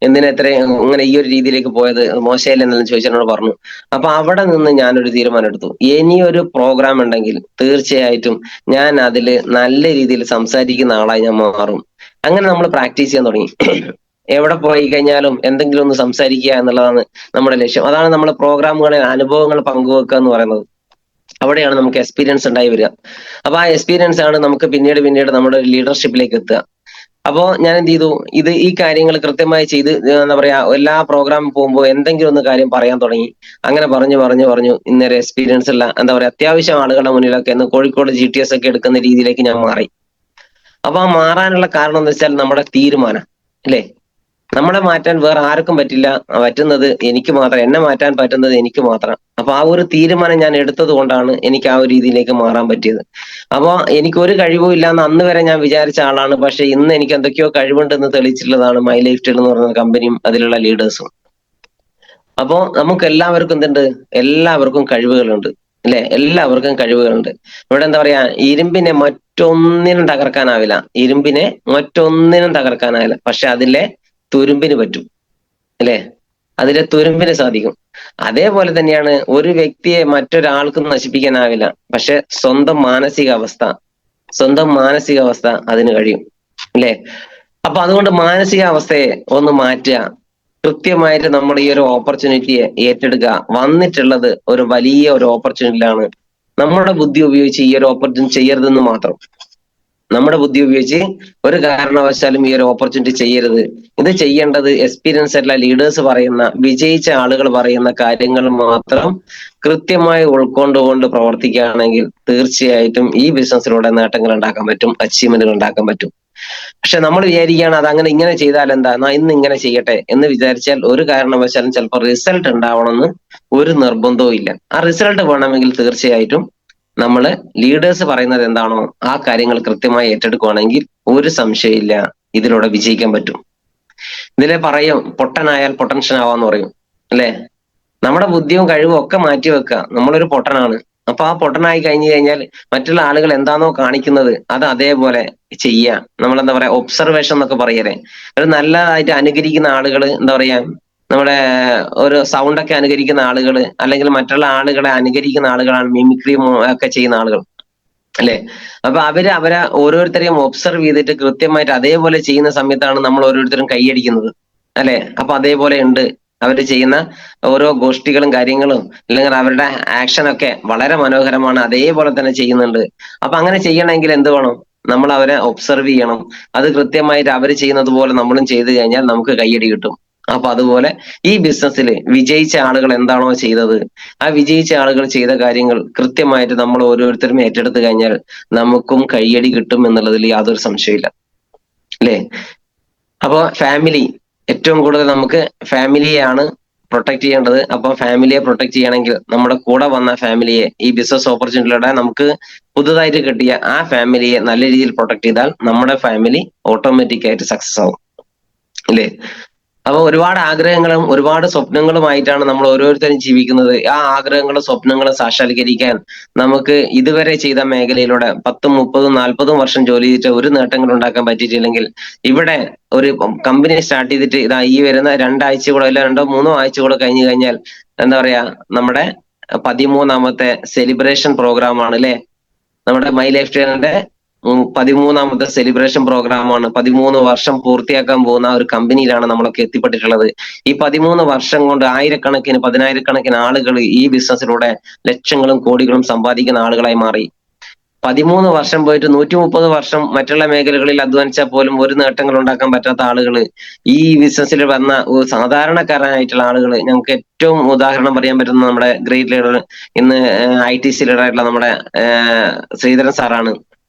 എന്തിനാ ഇത്ര ഇങ്ങനെ ഈ ഒരു രീതിയിലേക്ക് പോയത്, മോശമല്ലെന്നെല്ലാം ചോദിച്ചെന്നോട് പറഞ്ഞു. അപ്പൊ അവിടെ നിന്ന് ഞാനൊരു തീരുമാനം എടുത്തു. ഇനിയൊരു പ്രോഗ്രാം ഉണ്ടെങ്കിൽ തീർച്ചയായിട്ടും ഞാൻ അതില് നല്ല രീതിയിൽ സംസാരിക്കുന്ന ആളായി ഞാൻ മാറും. അങ്ങനെ നമ്മൾ പ്രാക്ടീസ് ചെയ്യാൻ തുടങ്ങി. എവിടെ പോയി കഴിഞ്ഞാലും എന്തെങ്കിലും ഒന്ന് സംസാരിക്കുക എന്നുള്ളതാണ് നമ്മുടെ ലക്ഷ്യം. അതാണ് നമ്മൾ പ്രോഗ്രാമുകളിൽ അനുഭവങ്ങൾ പങ്കുവെക്കുക എന്ന് പറയുന്നത്. അവിടെയാണ് നമുക്ക് എക്സ്പീരിയൻസ് ഉണ്ടായി വരിക. അപ്പൊ ആ എക്സ്പീരിയൻസ് ആണ് നമുക്ക് പിന്നീട് നമ്മുടെ ലീഡർഷിപ്പിലേക്ക് എത്തുക. അപ്പോ ഞാൻ എന്ത് ചെയ്തു, ഈ കാര്യങ്ങൾ കൃത്യമായി ചെയ്ത് എന്താ പറയാ, എല്ലാ പ്രോഗ്രാമിൽ പോകുമ്പോൾ എന്തെങ്കിലും ഒന്ന് കാര്യം പറയാൻ തുടങ്ങി. അങ്ങനെ പറഞ്ഞു ഇന്നൊരു എക്സ്പീരിയൻസ് ഉള്ള എന്താ പറയാ, അത്യാവശ്യം ആളുകളുടെ മുന്നിലൊക്കെ ഇന്ന് കോഴിക്കോട് GTS ഒക്കെ എടുക്കുന്ന രീതിയിലേക്ക് ഞാൻ മാറി. അപ്പൊ ആ മാറാനുള്ള കാരണം എന്ന് വെച്ചാൽ നമ്മുടെ തീരുമാനം അല്ലേ? നമ്മളെ മാറ്റാൻ വേറെ ആർക്കും പറ്റില്ല. പറ്റുന്നത് എനിക്ക് മാത്രം, എന്നെ മാറ്റാൻ പറ്റുന്നത് എനിക്ക് മാത്രം. അപ്പൊ ആ ഒരു തീരുമാനം ഞാൻ എടുത്തത് കൊണ്ടാണ് എനിക്ക് ആ ഒരു രീതിയിലേക്ക് മാറാൻ പറ്റിയത്. അപ്പൊ എനിക്ക് ഒരു കഴിവും ഇല്ലാന്ന് അന്ന് വരെ ഞാൻ വിചാരിച്ച ആളാണ്. പക്ഷെ ഇന്ന് എനിക്ക് എന്തൊക്കെയോ കഴിവുണ്ടെന്ന് തെളിയിച്ചിട്ടുള്ളതാണ് മൈ ലൈഫ് സ്റ്റൈൽ എന്ന് പറയുന്ന കമ്പനിയും അതിലുള്ള ലീഡേഴ്സും. അപ്പോ നമുക്ക് എല്ലാവർക്കും എന്തുണ്ട്, എല്ലാവർക്കും കഴിവുകളുണ്ട് അല്ലെ? എല്ലാവർക്കും കഴിവുകളുണ്ട്. ഇവിടെ എന്താ പറയാ, ഇരുമ്പിനെ മറ്റൊന്നിനും തകർക്കാനാവില്ല. ഇരുമ്പിനെ മറ്റൊന്നിനും തകർക്കാനാവില്ല. പക്ഷെ അതിലെ തുരുമ്പിന് പറ്റും അല്ലെ? അതിലെ തുരുമ്പിന് സാധിക്കും. അതേപോലെ തന്നെയാണ് ഒരു വ്യക്തിയെ മറ്റൊരാൾക്കും നശിപ്പിക്കാനാവില്ല. പക്ഷെ സ്വന്തം മാനസിക അവസ്ഥ സ്വന്തം മാനസികാവസ്ഥ അതിന് കഴിയും, അല്ലേ? അപ്പൊ അതുകൊണ്ട് മാനസികാവസ്ഥയെ ഒന്ന് മാറ്റുക, കൃത്യമായിട്ട് നമ്മൾ ഈ ഒരു ഓപ്പർച്യൂണിറ്റിയെ ഏറ്റെടുക്കുക. വന്നിട്ടുള്ളത് ഒരു വലിയ ഒരു ഓപ്പർച്യൂണിറ്റിയാണ്. നമ്മുടെ ബുദ്ധി ഉപയോഗിച്ച് ഈ ഒരു ഓപ്പർച്യൂണിറ്റി ചെയ്യരുതെന്ന് മാത്രം. നമ്മുടെ ബുദ്ധി ഉപയോഗിച്ച് ഒരു കാരണവശാലും ഈ ഒരു ഓപ്പർച്യൂണിറ്റി ചെയ്യരുത്. ഇത് ചെയ്യേണ്ടത് എക്സ്പീരിയൻസ് ആയിട്ടുള്ള ലീഡേഴ്സ് പറയുന്ന, വിജയിച്ച ആളുകൾ പറയുന്ന കാര്യങ്ങൾ മാത്രം കൃത്യമായി ഉൾക്കൊണ്ടുകൊണ്ട് പ്രവർത്തിക്കുകയാണെങ്കിൽ തീർച്ചയായിട്ടും ഈ ബിസിനസ്സിലൂടെ നേട്ടങ്ങൾ ഉണ്ടാക്കാൻ പറ്റും, അച്ചീവ്മെന്റുകൾ ഉണ്ടാക്കാൻ പറ്റും. പക്ഷെ നമ്മൾ വിചാരിക്കുകയാണ് അത് അങ്ങനെ ഇങ്ങനെ ചെയ്താൽ എന്താ, എന്നാ ഇന്ന് ഇങ്ങനെ ചെയ്യട്ടെ എന്ന് വിചാരിച്ചാൽ ഒരു കാരണവശാലും ചിലപ്പോൾ റിസൾട്ട് ഉണ്ടാവണമെന്ന് ഒരു നിർബന്ധവും ഇല്ല. ആ റിസൾട്ട് വേണമെങ്കിൽ തീർച്ചയായിട്ടും നമ്മള് ലീഡേഴ്സ് പറയുന്നത് എന്താണോ ആ കാര്യങ്ങൾ കൃത്യമായി ഏറ്റെടുക്കുകയാണെങ്കിൽ ഒരു സംശയമില്ല, ഇതിലൂടെ വിജയിക്കാൻ പറ്റും. ഇതിലെ പറയും പൊട്ടനായാൽ പൊട്ടൻഷൻ ആവാന്ന് പറയും, അല്ലെ? നമ്മുടെ ബുദ്ധിയും കഴിവും ഒക്കെ മാറ്റി വെക്കുക. നമ്മളൊരു പൊട്ടനാണ്, അപ്പൊ ആ പൊട്ടനായി കഴിഞ്ഞു കഴിഞ്ഞാൽ മറ്റുള്ള ആളുകൾ എന്താണോ കാണിക്കുന്നത് അത് അതേപോലെ ചെയ്യുക. നമ്മളെന്താ പറയാ, ഒബ്സർവേഷൻ എന്നൊക്കെ പറയലേ. ഒരു നല്ലതായിട്ട് അനുകരിക്കുന്ന ആളുകൾ എന്താ പറയാ, നമ്മുടെ ഒരു സൗണ്ടൊക്കെ അനുകരിക്കുന്ന ആളുകൾ, അല്ലെങ്കിൽ മറ്റുള്ള ആളുകളെ അനുകരിക്കുന്ന ആളുകളാണ് മിമിക്രി ഒക്കെ ചെയ്യുന്ന ആളുകൾ, അല്ലെ? അപ്പൊ അവരെ ഓരോരുത്തരെയും ഒബ്സർവ് ചെയ്തിട്ട് കൃത്യമായിട്ട് അതേപോലെ ചെയ്യുന്ന സമയത്താണ് നമ്മൾ ഓരോരുത്തരും കൈയടിക്കുന്നത്, അല്ലെ? അപ്പൊ അതേപോലെ ഉണ്ട് അവര് ചെയ്യുന്ന ഓരോ ഗോഷ്ഠികളും കാര്യങ്ങളും, അല്ലെങ്കിൽ അവരുടെ ആക്ഷൻ ഒക്കെ വളരെ മനോഹരമാണ്, അതേപോലെ തന്നെ ചെയ്യുന്നുണ്ട്. അപ്പൊ അങ്ങനെ ചെയ്യണമെങ്കിൽ എന്ത് വേണം? നമ്മൾ അവരെ ഒബ്സർവ് ചെയ്യണം. അത് കൃത്യമായിട്ട് അവര് ചെയ്യുന്നത് പോലെ നമ്മളും ചെയ്തു കഴിഞ്ഞാൽ നമുക്ക് കയ്യടി കിട്ടും. അപ്പൊ അതുപോലെ ഈ ബിസിനസ്സിൽ വിജയിച്ച ആളുകൾ എന്താണോ ചെയ്തത്, ആ വിജയിച്ച ആളുകൾ ചെയ്ത കാര്യങ്ങൾ കൃത്യമായിട്ട് നമ്മൾ ഓരോരുത്തരും ഏറ്റെടുത്തു കഴിഞ്ഞാൽ നമുക്കും കയ്യടി കിട്ടും എന്നുള്ളതിൽ യാതൊരു സംശയമില്ല, അല്ലേ? അപ്പൊ ഫാമിലി ഏറ്റവും കൂടുതൽ നമുക്ക് ഫാമിലിയെയാണ് പ്രൊട്ടക്ട് ചെയ്യേണ്ടത്. അപ്പൊ ഫാമിലിയെ പ്രൊട്ടക്ട് ചെയ്യണമെങ്കിൽ നമ്മുടെ കൂടെ വന്ന ഫാമിലിയെ, ഈ ബിസിനസ് ഓപ്പർച്യൂണിറ്റിയിലൂടെ നമുക്ക് പുതുതായിട്ട് കിട്ടിയ ആ ഫാമിലിയെ നല്ല രീതിയിൽ പ്രൊട്ടക്ട് ചെയ്താൽ നമ്മുടെ ഫാമിലി ഓട്ടോമാറ്റിക് ആയിട്ട് സക്സസ് ആവും, അല്ലേ? അപ്പൊ ഒരുപാട് ആഗ്രഹങ്ങളും ഒരുപാട് സ്വപ്നങ്ങളുമായിട്ടാണ് നമ്മൾ ഓരോരുത്തരും ജീവിക്കുന്നത്. ആ ആഗ്രഹങ്ങളും സ്വപ്നങ്ങളും സാക്ഷാത്കരിക്കാൻ നമുക്ക് ഇതുവരെ ചെയ്ത മേഖലയിലൂടെ 10, 30, 40 വർഷം ജോലി ചെയ്തിട്ട് ഒരു നേട്ടങ്ങൾ ഉണ്ടാക്കാൻ പറ്റിയിട്ടില്ലെങ്കിൽ, ഇവിടെ ഒരു കമ്പനി സ്റ്റാർട്ട് ചെയ്തിട്ട് ഇതാ ഈ വരുന്ന 2 ആഴ്ച കൂടെ, അല്ല 2, 3 ആഴ്ച കൂടെ കഴിഞ്ഞു കഴിഞ്ഞാൽ എന്താ പറയാ, നമ്മുടെ 13ാമത്തെ സെലിബ്രേഷൻ പ്രോഗ്രാം ആണ്, അല്ലെ? നമ്മുടെ മൈ ലൈഫ് സ്റ്റൈലിന്റെ 13ാമത്തെ സെലിബ്രേഷൻ പ്രോഗ്രാമാണ്. 13 വർഷം പൂർത്തിയാക്കാൻ പോകുന്ന ഒരു കമ്പനിയിലാണ് നമ്മളൊക്കെ എത്തിപ്പെട്ടിട്ടുള്ളത്. ഈ 13 വർഷം കൊണ്ട് ആയിരക്കണക്കിന് 10,000-കണക്കിന് ആളുകൾ ഈ ബിസിനസ്സിലൂടെ ലക്ഷങ്ങളും കോടികളും സമ്പാദിക്കുന്ന ആളുകളായി മാറി. 13 വർഷം പോയിട്ട് 130 വർഷം മറ്റുള്ള മേഖലകളിൽ അധ്വാനിച്ചാൽ പോലും ഒരു നേട്ടങ്ങൾ ഉണ്ടാക്കാൻ പറ്റാത്ത ആളുകൾ ഈ ബിസിനസ്സിൽ വന്ന സാധാരണക്കാരനായിട്ടുള്ള ആളുകൾ, ഞങ്ങൾക്ക് ഏറ്റവും ഉദാഹരണം പറയാൻ പറ്റുന്ന നമ്മുടെ ഗ്രേറ്റ് ലീഡർ, ഇന്ന് ITC ലീഡറായിട്ടുള്ള നമ്മുടെ ശ്രീധരൻ സാറാണ്.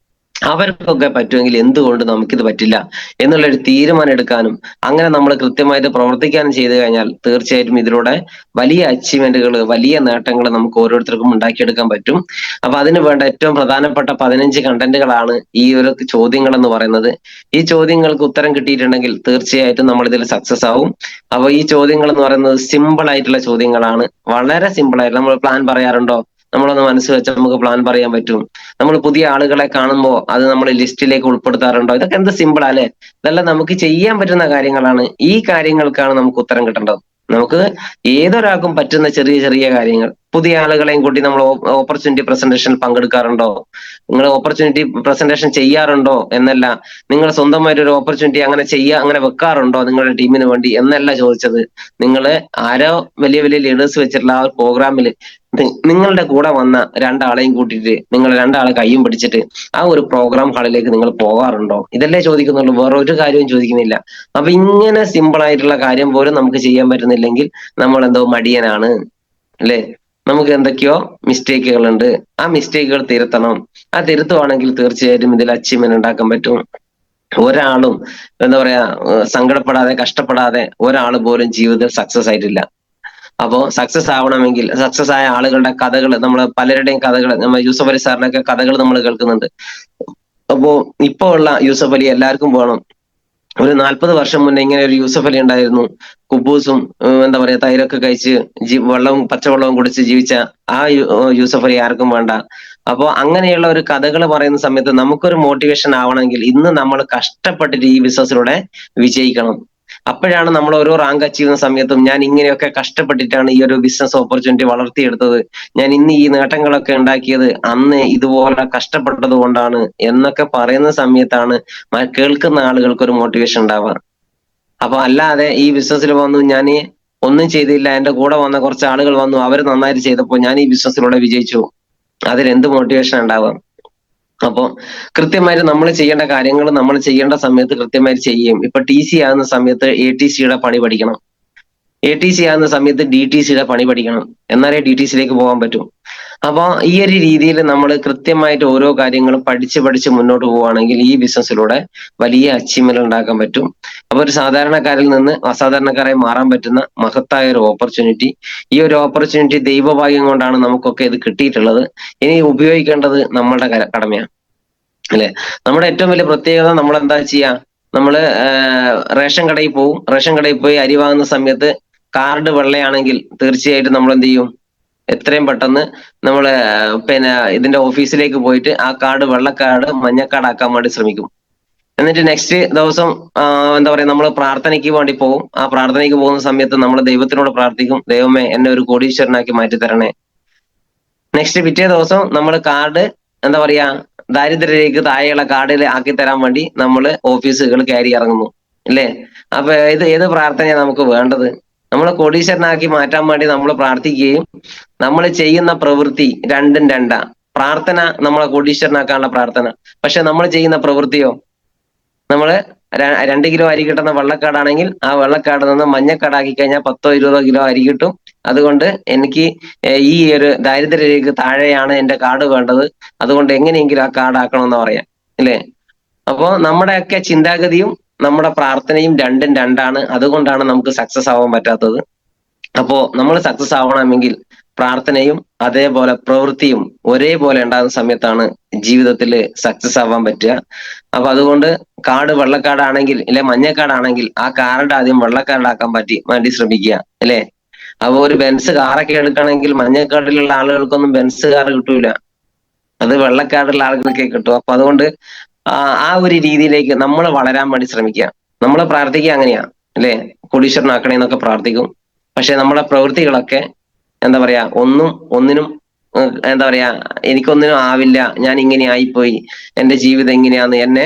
അവർക്കൊക്കെ പറ്റുമെങ്കിൽ എന്തുകൊണ്ട് നമുക്കിത് പറ്റില്ല എന്നുള്ളൊരു തീരുമാനം എടുക്കാനും അങ്ങനെ നമ്മൾ കൃത്യമായിട്ട് പ്രവർത്തിക്കാനും ചെയ്തു കഴിഞ്ഞാൽ തീർച്ചയായിട്ടും ഇതിലൂടെ വലിയ അച്ചീവ്മെന്റുകൾ, വലിയ നേട്ടങ്ങൾ നമുക്ക് ഓരോരുത്തർക്കും ഉണ്ടാക്കിയെടുക്കാൻ പറ്റും. അപ്പൊ അതിന് വേണ്ട ഏറ്റവും പ്രധാനപ്പെട്ട 15 കണ്ടന്റുകളാണ് ഈ ഒരു ചോദ്യങ്ങൾ എന്ന് പറയുന്നത്. ഈ ചോദ്യങ്ങൾക്ക് ഉത്തരം കിട്ടിയിട്ടുണ്ടെങ്കിൽ തീർച്ചയായിട്ടും നമ്മൾ ഇതിൽ സക്സസ് ആവും. അപ്പൊ ഈ ചോദ്യങ്ങൾ എന്ന് പറയുന്നത് സിമ്പിൾ ആയിട്ടുള്ള ചോദ്യങ്ങളാണ്, വളരെ സിമ്പിൾ ആയിട്ട്. നമ്മൾ പ്ലാൻ പറയാറുണ്ടോ? നമ്മളൊന്ന് മനസ്സ് വെച്ചാൽ നമുക്ക് പ്ലാൻ പറയാൻ പറ്റും. നമ്മൾ പുതിയ ആളുകളെ കാണുമ്പോൾ അത് നമ്മൾ ലിസ്റ്റിലേക്ക് ഉൾപ്പെടുത്താറുണ്ടോ? ഇതൊക്കെ എന്ത് സിമ്പിൾ അല്ലേ? ഇതെല്ലാം നമുക്ക് ചെയ്യാൻ പറ്റുന്ന കാര്യങ്ങളാണ്. ഈ കാര്യങ്ങൾക്കാണ് നമുക്ക് ഉത്തരം കിട്ടേണ്ടത്. നമുക്ക് ഏതൊരാൾക്കും പറ്റുന്ന ചെറിയ ചെറിയ കാര്യങ്ങൾ. പുതിയ ആളുകളെയും കൂട്ടി നമ്മൾ ഓപ്പർച്യൂണിറ്റി പ്രസന്റേഷനിൽ പങ്കെടുക്കാറുണ്ടോ? നിങ്ങൾ ഓപ്പർച്യൂണിറ്റി പ്രസന്റേഷൻ ചെയ്യാറുണ്ടോ എന്നല്ല, നിങ്ങൾ സ്വന്തമായിട്ട് ഒരു ഓപ്പർച്യൂണിറ്റി അങ്ങനെ വെക്കാറുണ്ടോ നിങ്ങളുടെ ടീമിന് വേണ്ടി എന്നല്ല ചോദിച്ചത്. നിങ്ങൾ ആരോ വലിയ വലിയ ലീഡേഴ്സ് വെച്ചിട്ടുള്ള ആ ഒരു പ്രോഗ്രാമിൽ നിങ്ങളുടെ കൂടെ വന്ന 2 ആളെയും കൂട്ടിയിട്ട് നിങ്ങൾ 2 ആളെ കയ്യും പിടിച്ചിട്ട് ആ ഒരു പ്രോഗ്രാം ഹാളിലേക്ക് നിങ്ങൾ പോകാറുണ്ടോ? ഇതല്ലേ ചോദിക്കുന്നുള്ളൂ, വേറെ ഒരു കാര്യവും ചോദിക്കുന്നില്ല. അപ്പൊ ഇങ്ങനെ സിമ്പിൾ ആയിട്ടുള്ള കാര്യം പോലും നമുക്ക് ചെയ്യാൻ പറ്റുന്നില്ലെങ്കിൽ നമ്മൾ എന്തോ മടിയനാണ്, അല്ലെ? നമുക്ക് എന്തൊക്കെയോ മിസ്റ്റേക്കുകൾ ഉണ്ട്, ആ മിസ്റ്റേക്കുകൾ തിരുത്തണം. ആ തിരുത്തുവാണെങ്കിൽ തീർച്ചയായിട്ടും ഇതിൽ അച്ചീവ്മെന്റ് ഉണ്ടാക്കാൻ പറ്റും. ഒരാളും എന്താ പറയാ, സങ്കടപ്പെടാതെ കഷ്ടപ്പെടാതെ ഒരാൾ പോലും ജീവിതത്തിൽ സക്സസ് ആയിട്ടില്ല. അപ്പോ സക്സസ് ആവണമെങ്കിൽ, സക്സസ് ആയ ആളുകളുടെ കഥകൾ, നമ്മൾ പലരുടെയും കഥകൾ, നമ്മൾ യൂസഫ് അലി സാറിനൊക്കെ കഥകൾ നമ്മൾ കേൾക്കുന്നുണ്ട്. അപ്പോ ഇപ്പോ ഉള്ള യൂസഫ് അലി എല്ലാവർക്കും വേണം. ഒരു 40 വർഷം മുന്നേ ഇങ്ങനെ ഒരു യൂസഫ് അലി ഉണ്ടായിരുന്നു. കുബൂസും എന്താ പറയാ തൈരൊക്കെ കഴിച്ച് വെള്ളവും പച്ചവെള്ളവും കുടിച്ച് ജീവിച്ച ആ യൂസഫ് അലി ആർക്കും വേണ്ട. അപ്പോ അങ്ങനെയുള്ള ഒരു കഥകൾ പറയുന്ന സമയത്ത് നമുക്കൊരു മോട്ടിവേഷൻ ആവണമെങ്കിൽ ഇന്ന് നമ്മൾ കഷ്ടപ്പെട്ടിട്ട് ഈ ബിസിനസ്സിലൂടെ വിജയിക്കണം. അപ്പോഴാണ് നമ്മൾ ഓരോ റാങ്ക് അച്ചീവ് ചെയ്യുന്ന സമയത്തും ഞാൻ ഇങ്ങനെയൊക്കെ കഷ്ടപ്പെട്ടിട്ടാണ് ഈ ഒരു ബിസിനസ് ഓപ്പർച്യൂണിറ്റി വളർത്തിയെടുത്തത്, ഞാൻ ഇന്ന് ഈ നേട്ടങ്ങളൊക്കെ ഉണ്ടാക്കിയത് അന്ന് ഇതുപോലെ കഷ്ടപ്പെട്ടത് കൊണ്ടാണ് എന്നൊക്കെ പറയുന്ന സമയത്താണ് കേൾക്കുന്ന ആളുകൾക്ക് ഒരു മോട്ടിവേഷൻ ഉണ്ടാവുക. അപ്പൊ അല്ലാതെ ഈ ബിസിനസ്സിൽ വന്നു ഞാൻ ഒന്നും ചെയ്തില്ല, എന്റെ കൂടെ വന്ന കുറച്ച് ആളുകൾ വന്നു, അവർ നന്നായിട്ട് ചെയ്തപ്പോൾ ഞാൻ ഈ ബിസിനസ്സിലൂടെ വിജയിച്ചു, അതിലെന്ത് മോട്ടിവേഷൻ ഉണ്ടാവാം? അപ്പൊ കൃത്യമായിട്ട് നമ്മൾ ചെയ്യേണ്ട കാര്യങ്ങൾ നമ്മൾ ചെയ്യേണ്ട സമയത്ത് കൃത്യമായിട്ട് ചെയ്യും. ഇപ്പൊ TC ആകുന്ന സമയത്ത് ATCയുടെ പണി പഠിക്കണം, ATC ആകുന്ന സമയത്ത് DTCയുടെ പണി പഠിക്കണം, എന്നാലേ DTCയിലേക്ക് പോകാൻ പറ്റും. അപ്പൊ ഈ ഒരു രീതിയിൽ നമ്മൾ കൃത്യമായിട്ട് ഓരോ കാര്യങ്ങളും പഠിച്ച് മുന്നോട്ട് പോവുകയാണെങ്കിൽ ഈ ബിസിനസ്സിലൂടെ വലിയ അച്ചീവ്മെന്റ് ഉണ്ടാക്കാൻ പറ്റും. അപ്പൊ ഒരു സാധാരണക്കാരിൽ നിന്ന് അസാധാരണക്കാരായി മാറാൻ പറ്റുന്ന മഹത്തായ ഒരു ഓപ്പർച്യൂണിറ്റി. ഈ ഒരു ഓപ്പർച്യൂണിറ്റി ദൈവഭാഗ്യം കൊണ്ടാണ് നമുക്കൊക്കെ ഇത് കിട്ടിയിട്ടുള്ളത്. ഇനി ഉപയോഗിക്കേണ്ടത് നമ്മളുടെ കടമയാണ്, അല്ലെ? നമ്മുടെ ഏറ്റവും വലിയ പ്രത്യേകത നമ്മൾ എന്താ ചെയ്യാ, നമ്മള് റേഷൻ കടയിൽ പോവും, റേഷൻ കടയിൽ പോയി അരി വാങ്ങുന്ന സമയത്ത് കാർഡ് വെള്ളയാണെങ്കിൽ തീർച്ചയായിട്ടും നമ്മൾ എന്ത് ചെയ്യും, എത്രയും പെട്ടെന്ന് നമ്മള് പിന്നെ ഇതിന്റെ ഓഫീസിലേക്ക് പോയിട്ട് ആ കാർഡ് വെള്ളക്കാർഡ് മഞ്ഞക്കാർഡ് ആക്കാൻ വേണ്ടി ശ്രമിക്കും. എന്നിട്ട് നെക്സ്റ്റ് ദിവസം എന്താ പറയാ, നമ്മൾ പ്രാർത്ഥനയ്ക്ക് വേണ്ടി പോകും. ആ പ്രാർത്ഥനയ്ക്ക് പോകുന്ന സമയത്ത് നമ്മൾ ദൈവത്തിനോട് പ്രാർത്ഥിക്കും, ദൈവമേ എന്നെ ഒരു കോടീശ്വരനാക്കി മാറ്റി തരണേ. നെക്സ്റ്റ് പിറ്റേ ദിവസം നമ്മൾ കാർഡ് എന്താ പറയാ, ദാരിദ്ര്യരേഖയ്ക്ക് താഴെയുള്ള കാർഡിൽ ആക്കി തരാൻ വേണ്ടി നമ്മൾ ഓഫീസുകൾ കയറി ഇറങ്ങുന്നു, അല്ലേ? അപ്പൊ ഏത് പ്രാർത്ഥനയാണ് നമുക്ക് വേണ്ടത്? നമ്മളെ കോടീശ്വരനാക്കി മാറ്റാൻ വേണ്ടി നമ്മൾ പ്രാർത്ഥിക്കുകയും നമ്മൾ ചെയ്യുന്ന പ്രവൃത്തി രണ്ടും രണ്ടാ. പ്രാർത്ഥന നമ്മളെ കോടീശ്വരനാക്കാനുള്ള പ്രാർത്ഥന, പക്ഷെ നമ്മൾ ചെയ്യുന്ന പ്രവൃത്തിയോ, നമ്മള് 2 കിലോ അരി കിട്ടുന്ന വെള്ളക്കാടാണെങ്കിൽ ആ വെള്ളക്കാട് നിന്ന് മഞ്ഞക്കാടാക്കി കഴിഞ്ഞാൽ 10-20 കിലോ അരി കിട്ടും. അതുകൊണ്ട് എനിക്ക് ഈ ഒരു ദാരിദ്ര്യരേഖ താഴെയാണ് എന്റെ കാർഡ് വേണ്ടത്, അതുകൊണ്ട് എങ്ങനെയെങ്കിലും ആ കാർഡ് ആക്കണമെന്ന് പറയാം, അല്ലേ? അപ്പോ നമ്മുടെയൊക്കെ ചിന്താഗതിയും നമ്മുടെ പ്രാർത്ഥനയും രണ്ടും രണ്ടാണ്. അതുകൊണ്ടാണ് നമുക്ക് സക്സസ് ആവാൻ പറ്റാത്തത്. അപ്പോ നമ്മൾ സക്സസ് ആവണമെങ്കിൽ പ്രാർത്ഥനയും അതേപോലെ പ്രവൃത്തിയും ഒരേപോലെ ഉണ്ടാകുന്ന സമയത്താണ് ജീവിതത്തിൽ സക്സസ് ആവാൻ പറ്റുക. അപ്പൊ അതുകൊണ്ട് കാർഡ് വെള്ളക്കാർഡാണെങ്കിൽ അല്ലെ മഞ്ഞക്കാർഡാണെങ്കിൽ ആ കാർഡ് ആദ്യം വെള്ളക്കാർഡാക്കാൻ വേണ്ടി ശ്രമിക്കുക, അല്ലെ? അപ്പൊ ഒരു ബെൻസ് കാറൊക്കെ എടുക്കണമെങ്കിൽ മഞ്ഞക്കാർഡിലുള്ള ആളുകൾക്കൊന്നും ബെൻസ് കാർ കിട്ടൂല, അത് വെള്ളക്കാർഡുള്ള ആളുകൾക്കേ കിട്ടും. അപ്പൊ അതുകൊണ്ട് ആ ഒരു രീതിയിലേക്ക് നമ്മൾ വളരാൻ വേണ്ടി ശ്രമിക്കുക. നമ്മൾ പ്രാർത്ഥിക്കുക അങ്ങനെയാ, അല്ലെ? കോടീശ്വരനാക്കണേന്നൊക്കെ പ്രാർത്ഥിക്കും. പക്ഷെ നമ്മുടെ പ്രവൃത്തികളൊക്കെ എന്താ പറയാ, ഒന്നിനും എന്താ പറയാ, എനിക്കൊന്നിനും ആവില്ല, ഞാൻ ഇങ്ങനെ ആയിപ്പോയി, എന്റെ ജീവിതം എങ്ങനെയാന്ന്, എന്നെ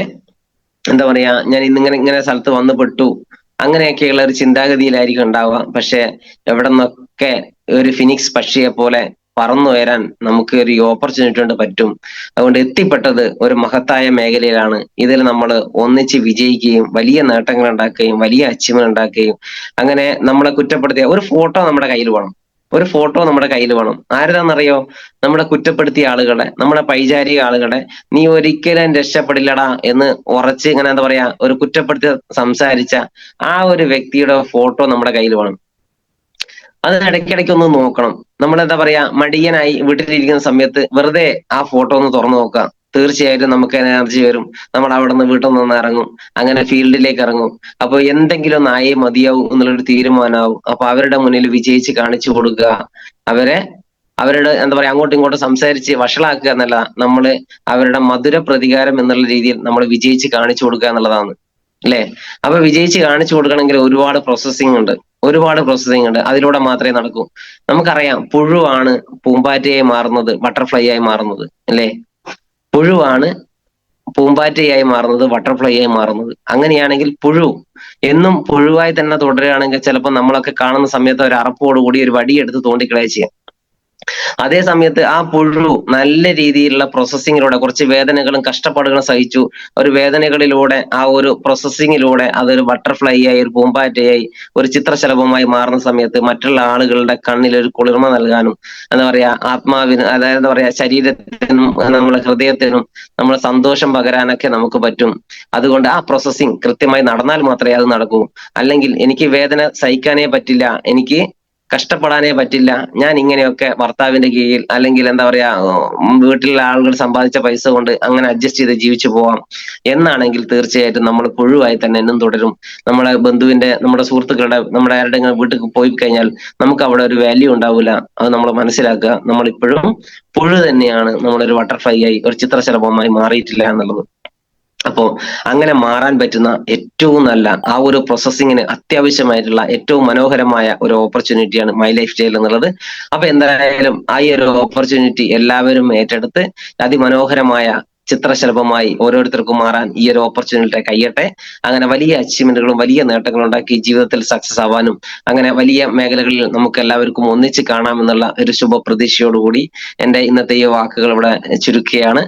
എന്താ പറയാ, ഞാൻ ഇങ്ങനെ സ്ഥലത്ത് വന്നു പെട്ടു, അങ്ങനെയൊക്കെയുള്ള ഒരു ചിന്താഗതിയിലായിരിക്കും ഉണ്ടാവുക. പക്ഷെ എവിടെ നിന്നൊക്കെ ഒരു ഫിനിക്സ് പക്ഷിയെ പോലെ പറന്നുയരാൻ നമുക്ക് ഒരു ഓപ്പർച്യൂണിറ്റി കൊണ്ട് പറ്റും. അതുകൊണ്ട് എത്തിപ്പെട്ടത് ഒരു മഹത്തായ മേഖലയിലാണ്. ഇതിൽ നമ്മൾ ഒന്നിച്ച് വിജയിക്കുകയും വലിയ നേട്ടങ്ങൾ ഉണ്ടാക്കുകയും വലിയ അച്ചീവ്മെന്റ് ഉണ്ടാക്കുകയും, അങ്ങനെ നമ്മളെ കുറ്റപ്പെടുത്തിയ ഒരു ഫോട്ടോ നമ്മുടെ കയ്യിൽ വേണം, ഒരു ഫോട്ടോ നമ്മുടെ കയ്യിൽ വേണം. ആരുതാന്നറിയോ? നമ്മളെ കുറ്റപ്പെടുത്തിയ ആളുകളെ, നമ്മുടെ പൈചാരിക ആളുകളെ, നീ ഒരിക്കലും രക്ഷപ്പെടില്ലടാ എന്ന് ഉറച്ച് ഇങ്ങനെ എന്താ പറയാ, ഒരു കുറ്റപ്പെടുത്തി സംസാരിച്ച ആ ഒരു വ്യക്തിയുടെ ഫോട്ടോ നമ്മുടെ കയ്യിൽ വേണം. അത് ഇടയ്ക്കിടയ്ക്ക് ഒന്ന് നോക്കണം. നമ്മൾ എന്താ പറയാ, മടിയനായി വീട്ടിലിരിക്കുന്ന സമയത്ത് വെറുതെ ആ ഫോട്ടോ ഒന്ന് തുറന്നു നോക്കാം, തീർച്ചയായിട്ടും നമുക്ക് എനർജി വരും. നമ്മൾ അവിടെ നിന്ന് വീട്ടിൽ നിന്ന് ഇറങ്ങും, അങ്ങനെ ഫീൽഡിലേക്ക് ഇറങ്ങും. അപ്പൊ എന്തെങ്കിലും ഒന്ന് ആയേ മതിയാവും എന്നുള്ളൊരു തീരുമാനമാവും. അപ്പൊ അവരുടെ മുന്നിൽ വിജയിച്ച് കാണിച്ചു കൊടുക്കുക, അവരുടെ എന്താ പറയാ, അങ്ങോട്ടും ഇങ്ങോട്ടും സംസാരിച്ച് വഷളാക്കുക എന്നല്ല, നമ്മള് അവരുടെ മധുര പ്രതികാരം എന്നുള്ള രീതിയിൽ നമ്മൾ വിജയിച്ച് കാണിച്ചു കൊടുക്കുക എന്നുള്ളതാണ്, അല്ലെ? അപ്പൊ വിജയിച്ച് കാണിച്ചു കൊടുക്കണമെങ്കിൽ ഒരുപാട് പ്രോസസ്സിംഗ് ഉണ്ട്, അതിലൂടെ മാത്രമേ നടക്കൂ. നമുക്കറിയാം, പുഴുവാണ് പൂമ്പാറ്റയായി മാറുന്നത്, ബട്ടർഫ്ലൈ ആയി മാറുന്നത്, അല്ലെ? പുഴുവാണ് പൂമ്പാറ്റയായി മാറുന്നത്, ബട്ടർഫ്ലൈ ആയി മാറുന്നത്. അങ്ങനെയാണെങ്കിൽ പുഴു എന്നും പുഴുവായി തന്നെ തുടരുകയാണെങ്കിൽ ചിലപ്പോൾ നമ്മളൊക്കെ കാണുന്ന സമയത്ത് ഒരു അറപ്പോടുകൂടി ഒരു വടിയെടുത്ത് തോണ്ടിക്കളയുക ചെയ്യാം. അതേ സമയത്ത് ആ പുഴു നല്ല രീതിയിലുള്ള പ്രോസസ്സിങ്ങിലൂടെ കുറച്ച് വേദനകളും കഷ്ടപ്പാടുകളും സഹിച്ചു, ഒരു വേദനകളിലൂടെ ആ ഒരു പ്രോസസ്സിങ്ങിലൂടെ അതൊരു ബട്ടർഫ്ലൈ ആയി, ഒരു പൂമ്പാറ്റയായി, ഒരു ചിത്രശലഭമായി മാറുന്ന സമയത്ത് മറ്റുള്ള ആളുകളുടെ കണ്ണിൽ ഒരു കുളിർമ നൽകാനും എന്താ പറയാ, ആത്മാവിന്, അതായത് എന്താ പറയാ, ശരീരത്തിനും നമ്മളെ ഹൃദയത്തിനും നമ്മളെ സന്തോഷം പകരാനൊക്കെ നമുക്ക് പറ്റും. അതുകൊണ്ട് ആ പ്രോസസ്സിങ് കൃത്യമായി നടന്നാൽ മാത്രമേ അത് നടക്കൂ. അല്ലെങ്കിൽ എനിക്ക് വേദന സഹിക്കാനേ പറ്റില്ല, എനിക്ക് കഷ്ടപ്പെടാനേ പറ്റില്ല, ഞാൻ ഇങ്ങനെയൊക്കെ ഭർത്താവിന്റെ കീഴിൽ അല്ലെങ്കിൽ എന്താ പറയാ, വീട്ടിലുള്ള ആളുകൾ സമ്പാദിച്ച പൈസ കൊണ്ട് അങ്ങനെ അഡ്ജസ്റ്റ് ചെയ്ത് ജീവിച്ചു പോവാം എന്നാണെങ്കിൽ തീർച്ചയായിട്ടും നമ്മൾ പുഴുവായി തന്നെ എന്നും തുടരും. നമ്മളെ ബന്ധുവിന്റെ, നമ്മുടെ സുഹൃത്തുക്കളുടെ, നമ്മുടെ ആരുടെങ്കിലും വീട്ടിൽ പോയി കഴിഞ്ഞാൽ നമുക്ക് അവിടെ ഒരു വാല്യൂ ഉണ്ടാവില്ല. അത് നമ്മൾ മനസ്സിലാക്കുക. നമ്മൾ ഇപ്പോഴും പുഴു തന്നെയാണ്, നമ്മളൊരു ബട്ടർഫ്ലൈ ആയി, ഒരു ചിത്രശലഭമായി മാറിയിട്ടില്ല എന്നുള്ളത്. അപ്പോ അങ്ങനെ മാറാൻ പറ്റുന്ന ഏറ്റവും നല്ല ആ ഒരു പ്രോസസ്സിങ്ങിന് അത്യാവശ്യമായിട്ടുള്ള ഏറ്റവും മനോഹരമായ ഒരു ഓപ്പർച്യൂണിറ്റിയാണ് മൈ ലൈഫ് സ്റ്റൈൽ എന്നുള്ളത്. അപ്പൊ എന്തായാലും ആ ഒരു ഓപ്പർച്യൂണിറ്റി എല്ലാവരും ഏറ്റെടുത്ത് അതിമനോഹരമായ ചിത്രശലഭമായി ഓരോരുത്തർക്കും മാറാൻ ഈ ഒരു ഓപ്പർച്യൂണിറ്റി കഴിയട്ടെ. അങ്ങനെ വലിയ അച്ചീവ്മെന്റുകളും വലിയ നേട്ടങ്ങളും ഉണ്ടാക്കി ജീവിതത്തിൽ സക്സസ് ആവാനും അങ്ങനെ വലിയ മേഖലകളിൽ നമുക്ക് എല്ലാവർക്കും ഒന്നിച്ച് കാണാമെന്നുള്ള ഒരു ശുഭ പ്രതീക്ഷയോടുകൂടി എന്റെ ഇന്നത്തെ ഈ വാക്കുകൾ ഇവിടെ ചുരുക്കുകയാണ്.